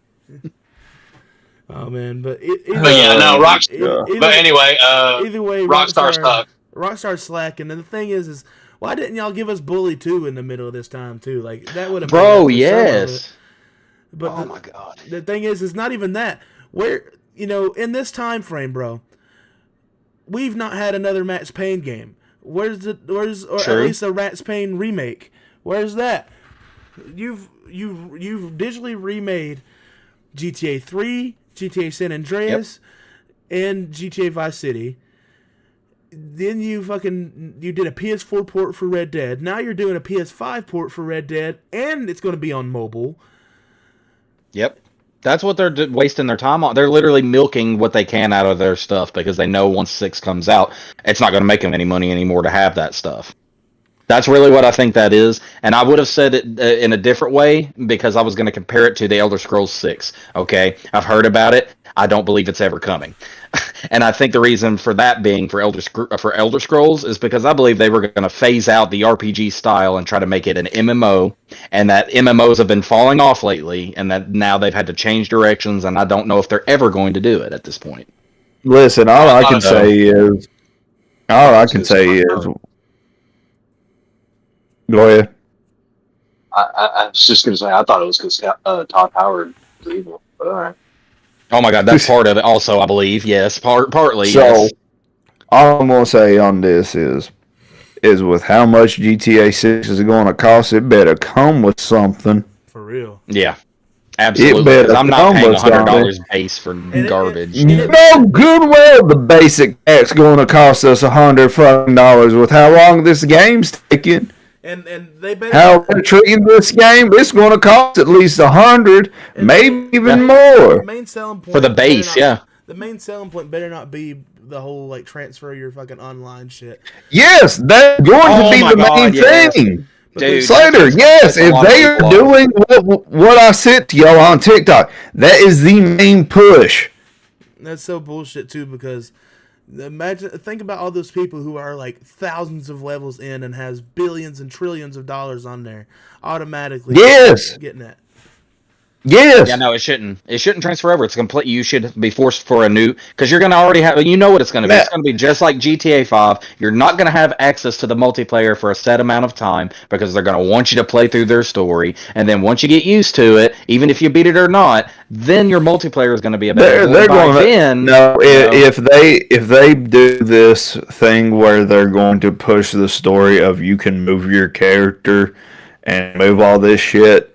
Oh man, but But yeah, no, But anyway, either way, Rockstar suck. Rockstar slacking, and the thing is why didn't y'all give us Bully 2 in the middle of this time too? Like that would have Bro, yes. But Oh my god. the thing is not even that. Where in this time frame, bro, we've not had another Max Payne game. Or True. at least a Max Payne remake? Where's that? You've digitally remade GTA 3, GTA San Andreas, and GTA Vice City. Then you did a PS4 port for Red Dead. Now you're doing a PS5 port for Red Dead, and it's going to be on mobile. Yep. That's what they're wasting their time on. They're literally milking what they can out of their stuff because they know once 6 comes out, it's not going to make them any money anymore to have that stuff. That's really what I think that is. And I would have said it in a different way because I was going to compare it to the Elder Scrolls 6. Okay? I've heard about it. I don't believe it's ever coming. And I think the reason for that being for Elder Scrolls is because I believe they were going to phase out the RPG style and try to make it an MMO, and that MMOs have been falling off lately, and that now they've had to change directions, and I don't know if they're ever going to do it at this point. Listen, all I can say is, go ahead. I was just gonna say I thought it was because Todd Howard was evil, but all right. Oh my god, that's part of it also, I believe. Yes, partly. So, yes. all I'm gonna say on this is with how much GTA 6 is going to cost, it better come with something. For real. Yeah. Absolutely. better 'Cause I'm not come paying with $100 base for it- garbage. You know good well the basic pack's going to cost us $100 with how long this game's taking. And they better How we're treating this game, it's going to cost at least $100, maybe even more. The main selling point For the base, better not- yeah. The main selling point better not be the whole like transfer your fucking online shit. Yes, that's going Oh to be my the God, main yes. thing. Dude, Slater, yes, that's a if lot of they are people doing what I said to y'all on TikTok, that is the main push. That's so bullshit too because think about all those people who are like thousands of levels in and has billions and trillions of dollars on there automatically. Yes. Getting that. Yes. Yeah, no, it shouldn't. It shouldn't transfer over. It's complete. You should be forced for a new because you're going to already have. You know what it's going to be. It's going to be just like GTA 5. You're not going to have access to the multiplayer for a set amount of time because they're going to want you to play through their story, and then once you get used to it, even if you beat it or not, then your multiplayer is going to be available. They're By going then, no. you know, If they do this thing where they're going to push the story of you can move your character and move all this shit.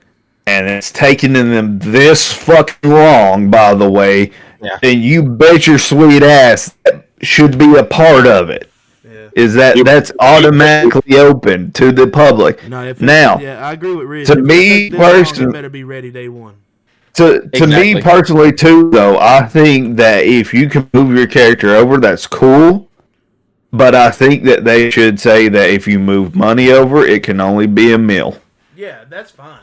And it's taking them this fucking long, by the way. Yeah. And you bet your sweet ass that should be a part of it. Yeah. Is that's automatically open to the public. No, if Now, yeah, I agree with Rich. to If me it's this long, personally- it better be ready day one. to Exactly. me personally too, though, I think that if you can move your character over, that's cool. But I think that they should say that if you move money over, it can only be a mil. Yeah, that's fine.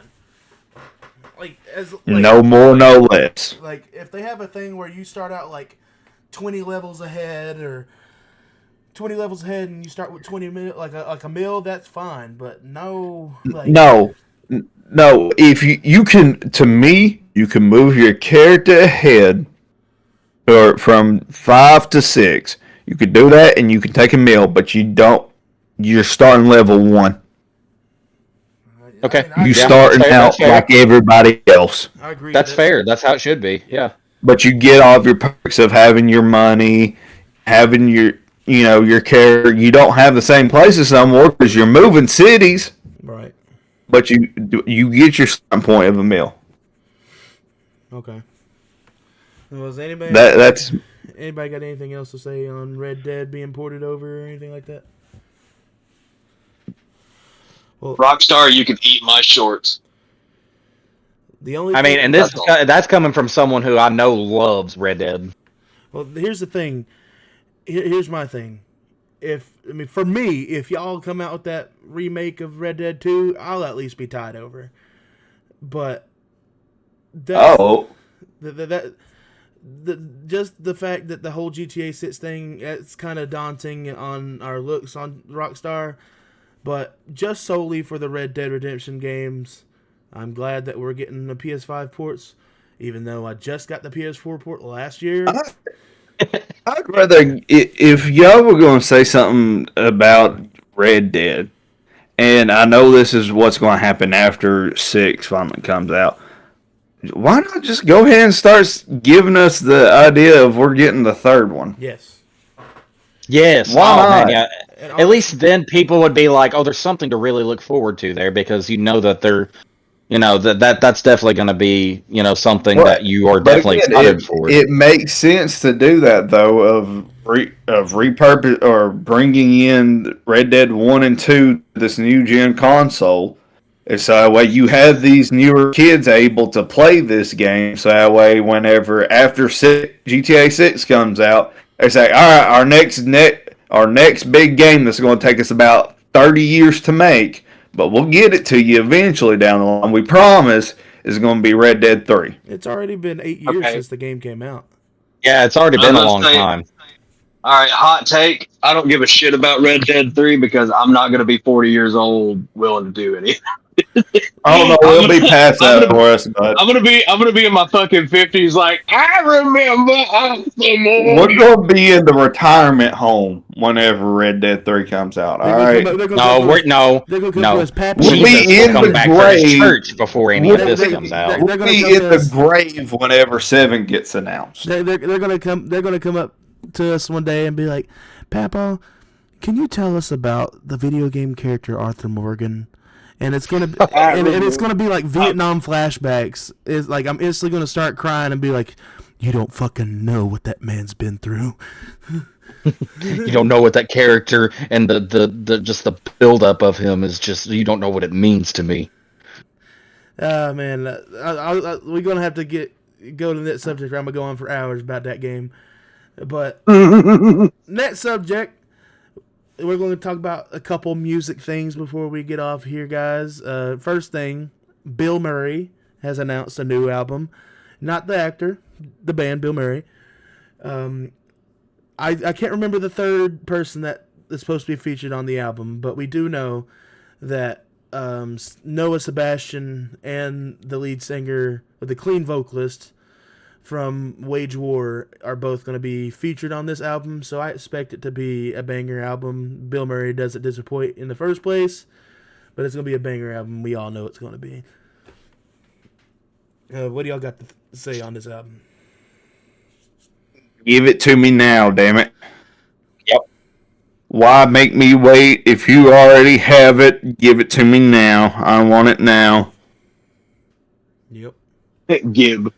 No more, no less. Like if they have a thing where you start out like 20 levels ahead or 20 levels ahead and you start with 20 mil, like a mil, that's fine. But no, like No, no. If you can, to me, you can move your character ahead, or from 5 to 6. You could do that, and you can take a meal, but you don't. You're starting level 1. Okay. You Yeah, starting that's fair, out that's fair. like everybody else, I agree. That's with that. fair. That's how it should be. Yeah. but you get all of your perks of having your money, having your your character. You don't have the same places anymore because you're moving cities, Right. but you get your starting point of a meal. Okay. Was anybody That's anybody got anything else to say on Red Dead being ported over or anything like that? Well, Rockstar, you can eat my shorts. the only I mean, thing- and that's coming from someone who I know loves Red Dead. Well, here's the thing. Here's my thing. For me, if y'all come out with that remake of Red Dead 2, I'll at least be tied over. But just the fact that the whole GTA 6 thing, it's kind of daunting on our looks on Rockstar. But just solely for the Red Dead Redemption games, I'm glad that we're getting the PS5 ports, even though I just got the PS4 port last year. I'd rather, if y'all were going to say something about Red Dead, and I know this is what's going to happen after 6 finally comes out, why not just go ahead and start giving us the idea of we're getting the third one? Yes. Yes. Why oh, man, not? yeah. And At least then people would be like, oh, there's something to really look forward to there because you know that they're, that's definitely going to be, something Well, that you are But definitely again, excited for. it makes sense to do that though of repurpose or bringing in Red Dead 1 and 2 to this new gen console. And so that way you have these newer kids able to play this game. So that way whenever after GTA 6 comes out, they say, all right, our next big game that's going to take us about 30 years to make, but we'll get it to you eventually down the line. We promise is going to be Red Dead 3. It's already been 8 years Okay. since the game came out. Yeah, it's already been a I'm long gonna say- time. All right, hot take. I don't give a shit about Red Dead 3 because I'm not going to be 40 years old willing to do anything. Oh no, we'll be past I'm that gonna- for us, but I'm gonna be in my fucking 50s like, I remember we're going to be in the retirement home whenever Red Dead 3 comes out. All right. They're gonna No, come we're to no. They're gonna come no. to us, Pappy. We'll be Jesus will in come the back for his grave. church before any We'll of this be- comes out. We'll They're gonna be come in to the us. grave whenever 7 gets announced. They're gonna come. They're gonna come up to us one day and be like, "Papa, can you tell us about the video game character Arthur Morgan?" And it's gonna be, and it's gonna be like Vietnam flashbacks. Is like I'm instantly gonna start crying and be like, "You don't fucking know what that man's been through." You don't know what that character and the just the buildup of him is just. You don't know what it means to me. Man, we're gonna have to go to that subject. Or I'm gonna go on for hours about that game. But next subject, we're going to talk about a couple music things before we get off here, guys. First thing, Bill Murray has announced a new album. Not the actor, the band Bill Murray. I can't remember the third person that is supposed to be featured on the album, but we do know that Noah Sebastian and the lead singer, or the clean vocalist from Wage War, are both going to be featured on this album, so I expect it to be a banger album. Bill Murray doesn't disappoint in the first place, but it's going to be a banger album. We all know it's going to be. What do y'all got to say on this album? Give it to me now, damn it. Yep. Why make me wait if you already have it? Give it to me now. I want it now. Yep. Gib.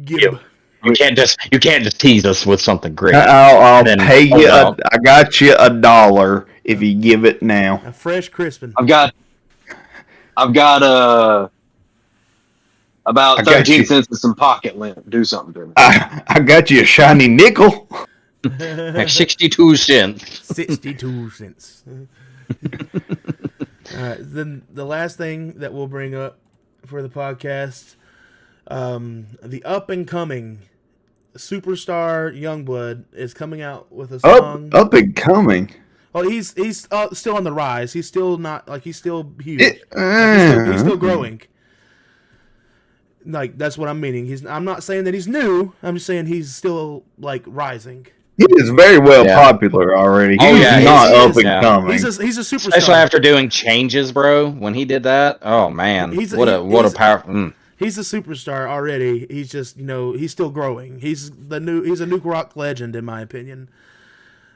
Gib. You can't just tease us with something great. I'll Then pay hold you. out. I got you $1 if you give it now. A fresh crispin. I've got about I got 13 you. cents and some pocket lint. Do something to me. I got you a shiny nickel. Like 62 cents. 62 cents. Alright, then the last thing that we'll bring up for the podcast, the up and coming superstar Youngblood is coming out with a song. Up and coming. Oh, he's still on the rise. He's still not like he's still huge. He's still growing. Like that's what I'm meaning. I'm not saying that he's new. I'm just saying he's still like rising. He is very well popular already. He's not up and coming. He's a superstar. Especially after doing Changes, bro. When he did that, oh man, what a powerful. He's a superstar already. He's just he's still growing. He's a new rock legend in my opinion.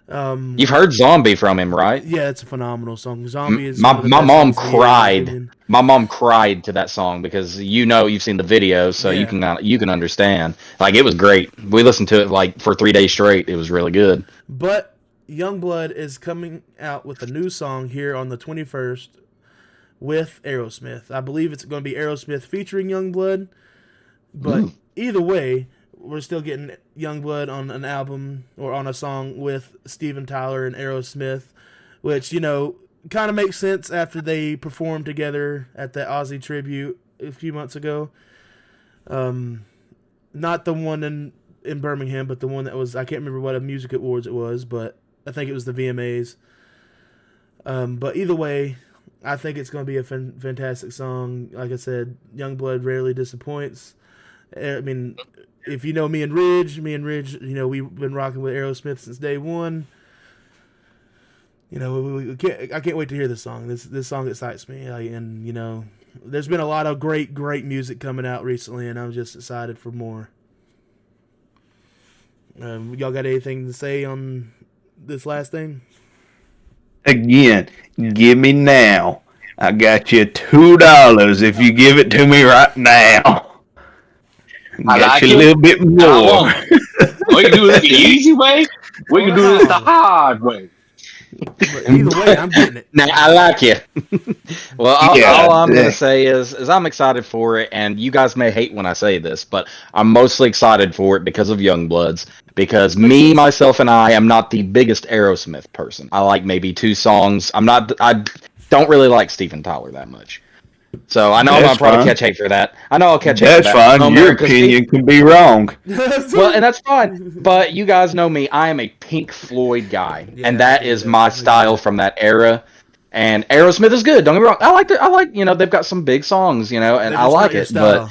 You've heard Zombie from him, right? Yeah, it's a phenomenal song. Zombie is my mom cried. My mom cried to that song because you've seen the video, so you can understand. Like it was great. We listened to it like for 3 days straight. It was really good. But Youngblood is coming out with a new song here on the 21st with Aerosmith. I believe it's going to be Aerosmith featuring Youngblood. But either way, we're still getting Youngblood on an album or on a song with Steven Tyler and Aerosmith, which, kind of makes sense after they performed together at the Ozzy tribute a few months ago. Not the one in Birmingham, but the one that was, I can't remember what music awards it was, but I think it was the VMAs. But either way, I think it's going to be a fantastic song. Like I said, Youngblood rarely disappoints. I mean, if you know me and Ridge, we've been rocking with Aerosmith since day one. I can't wait to hear this song. This song excites me, and there's been a lot of great music coming out recently, and I'm just excited for more. Y'all got anything to say on this last thing? Again, give me now. I got you $2 if you give it to me right now. I got like you a little bit more. We can do this the easy way. We can do this the hard way. But either way, I'm getting it. Now I like you. Well, all I'm gonna say is I'm excited for it, and you guys may hate when I say this, but I'm mostly excited for it because of Youngbloods. Because me, myself, and I am not the biggest Aerosmith person. I like maybe 2 songs. I don't really like Steven Tyler that much. So I know I'll probably catch hate for that. I know I'll catch hate for that. That's fine. Your opinion can be wrong. Well, and that's fine. But you guys know me. I am a Pink Floyd guy, and that is my style from that era. And Aerosmith is good. Don't get me wrong. I like they've got some big songs, and I like it, but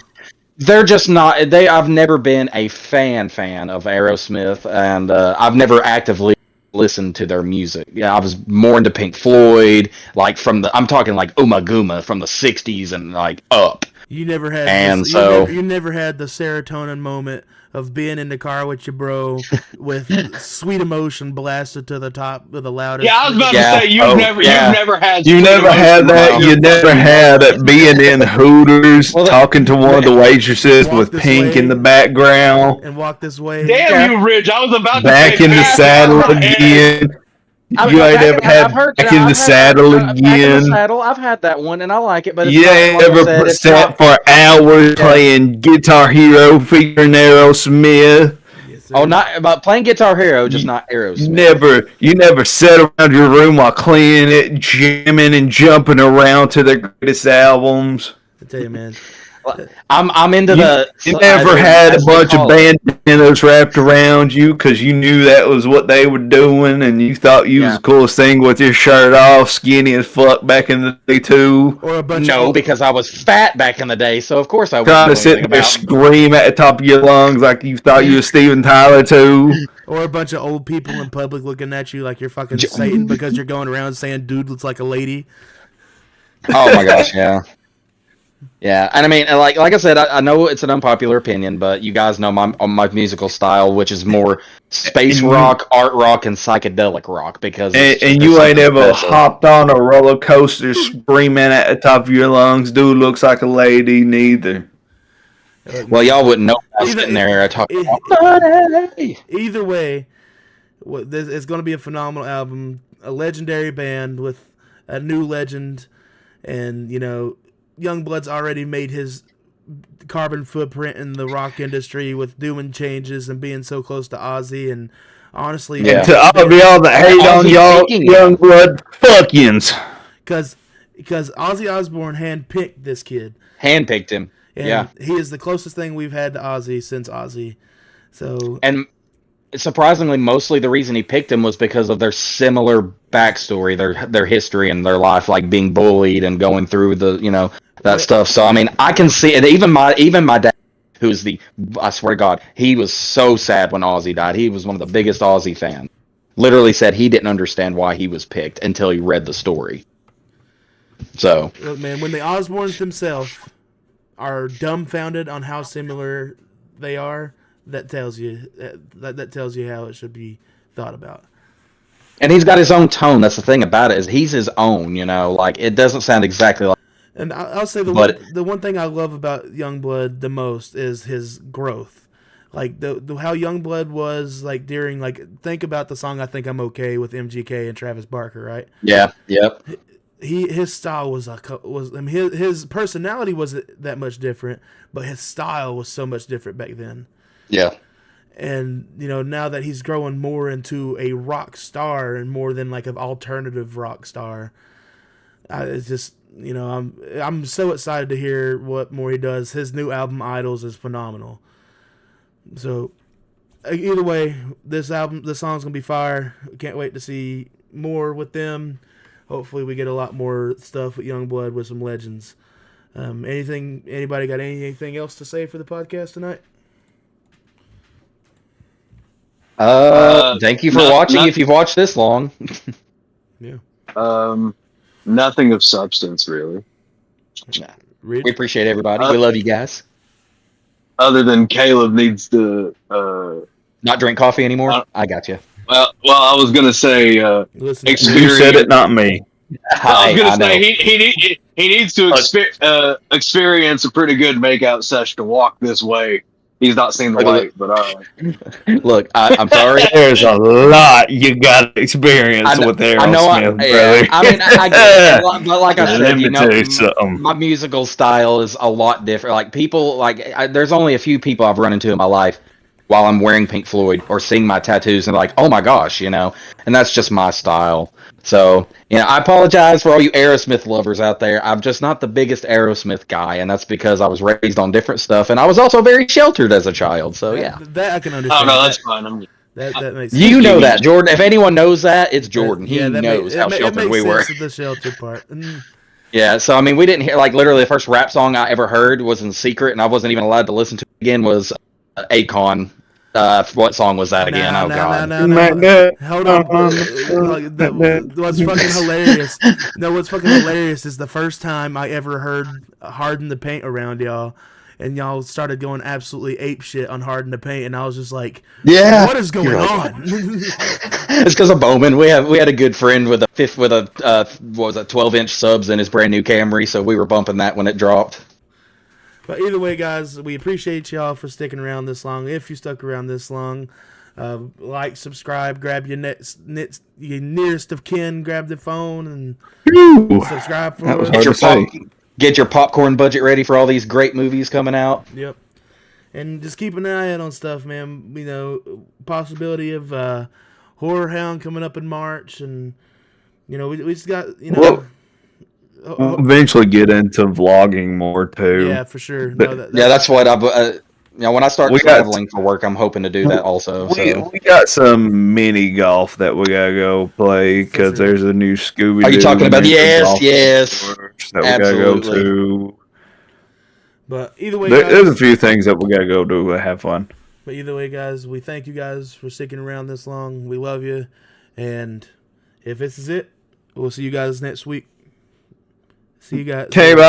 they're just not. I've never been a fan of Aerosmith, and I've never actively listened to their music. Yeah, I was more into Pink Floyd, like I'm talking like Uma Guma from the 60s and like up. You never had you never had the serotonin moment of being in the car with your bro with Sweet Emotion blasted to the top with the loudest. Yeah, I was about to say you've never had. You never had that. You never had it being in Hooters, talking to one of the waitresses with Pink in the background. And walk this way. Damn you, Ridge! I was about to back in the saddle again. You ain't ever had back in the saddle again. I've had that one, and I like it. But you ain't ever sat for hours playing Guitar Hero featuring Aerosmith. Yes, not about playing Guitar Hero, just not Aerosmith. You never sat around your room while cleaning it, jamming and jumping around to their greatest albums. I tell you, man. I'm into You never had a bunch of bandanas wrapped around you because you knew that was what they were doing, and you thought you was the coolest thing with your shirt off, skinny as fuck back in the day too. Or a bunch because I was fat back in the day, so of course I was trying to sit there scream at the top of your lungs like you thought you were Steven Tyler too. Or a bunch of old people in public looking at you like you're fucking Satan because you're going around saying dude looks like a lady. Oh my gosh, yeah. Yeah, and I mean, like I said, I know it's an unpopular opinion, but you guys know my musical style, which is more space rock, art rock, and psychedelic rock. Because and you ain't ever hopped on a roller coaster screaming at the top of your lungs, "Dude looks like a lady." Neither. Well, y'all wouldn't know. I was sitting there talking. Either way, it's going to be a phenomenal album, a legendary band with a new legend, and Youngblood's already made his carbon footprint in the rock industry with doing changes and being so close to Ozzy. And honestly, to all of y'all that hate on y'all Youngblood, fuckins. Because Ozzy Osbourne handpicked this kid. Handpicked him. And he is the closest thing we've had to Ozzy since Ozzy. So And surprisingly, mostly the reason he picked him was because of their similar backstory, their history and their life, like being bullied and going through that stuff. So I mean, I can see it. Even my dad, who's I swear to God, he was so sad when Ozzy died. He was one of the biggest Ozzy fans. Literally said he didn't understand why he was picked until he read the story. So look, man, when the Osbournes themselves are dumbfounded on how similar they are, that tells you that tells you how it should be thought about. And he's got his own tone. That's the thing about it, is he's his own. Like it doesn't sound exactly like. And I'll say the one thing I love about Youngblood the most is his growth. Like the how Youngblood was like during think about the song "I Think I'm Okay" with MGK and Travis Barker, right? Yeah. Yep. His style was his personality wasn't that much different, but his style was so much different back then. Yeah. And now that he's growing more into a rock star and more than like an alternative rock star, it's just I'm so excited to hear what more he does. His new album Idols is phenomenal. So either way, this song's gonna be fire. Can't wait to see more with them. Hopefully we get a lot more stuff with Youngblood with some legends. Anybody got anything else to say for the podcast tonight? Thank you for watching. If you've watched this long. Yeah. Nothing of substance, really. We appreciate everybody. We love you guys. Other than Caleb needs to not drink coffee anymore. I got you. Well, I was gonna say Listen, You said it, not me. I was gonna say he needs to experience a pretty good makeout session to walk this way. He's not seen the light, but look, I'm sorry. There's a lot you got to experience with Aerosmith, brother. I mean, I get it. But like I said, Let me tell you something. My musical style is a lot different. Like people, there's only a few people I've run into in my life while I'm wearing Pink Floyd or seeing my tattoos and like, oh my gosh, and that's just my style. So, I apologize for all you Aerosmith lovers out there. I'm just not the biggest Aerosmith guy, and that's because I was raised on different stuff, and I was also very sheltered as a child. So, yeah. That I can understand. Oh, no, that's fine. That makes sense. You know that, Jordan. If anyone knows that, it's Jordan. He knows how sheltered we were. The sheltered part. Yeah, so, I mean, we didn't hear, literally the first rap song I ever heard was in secret, and I wasn't even allowed to listen to it again, was Akon. What song was that again? God. Hold on. What's fucking hilarious? No, what's fucking hilarious is the first time I ever heard "Hard in the Paint" around y'all, and y'all started going absolutely ape shit on "Hard in the Paint," and I was just like, "Yeah, what is going on?" It's because of Bowman. We had a good friend with a 12-inch subs in his brand new Camry, so we were bumping that when it dropped. But either way, guys, we appreciate y'all for sticking around this long. If you stuck around this long, like, subscribe, grab your nearest of kin, grab the phone, and subscribe for us. Get your popcorn budget ready for all these great movies coming out. Yep. And just keep an eye out on stuff, man. Possibility of Horror Hound coming up in March, and we just got We'll eventually get into vlogging more too. Yeah, for sure. That's what when I start traveling for work, I'm hoping to do that also. We got some mini golf that we gotta go play because there's a new Scooby. Are you talking about yes? That we gotta go to. But either way, there's a few things that we gotta go do to have fun. But either way, guys, we thank you guys for sticking around this long. We love you, and if this is it, we'll see you guys next week. See you guys. Okay, bye.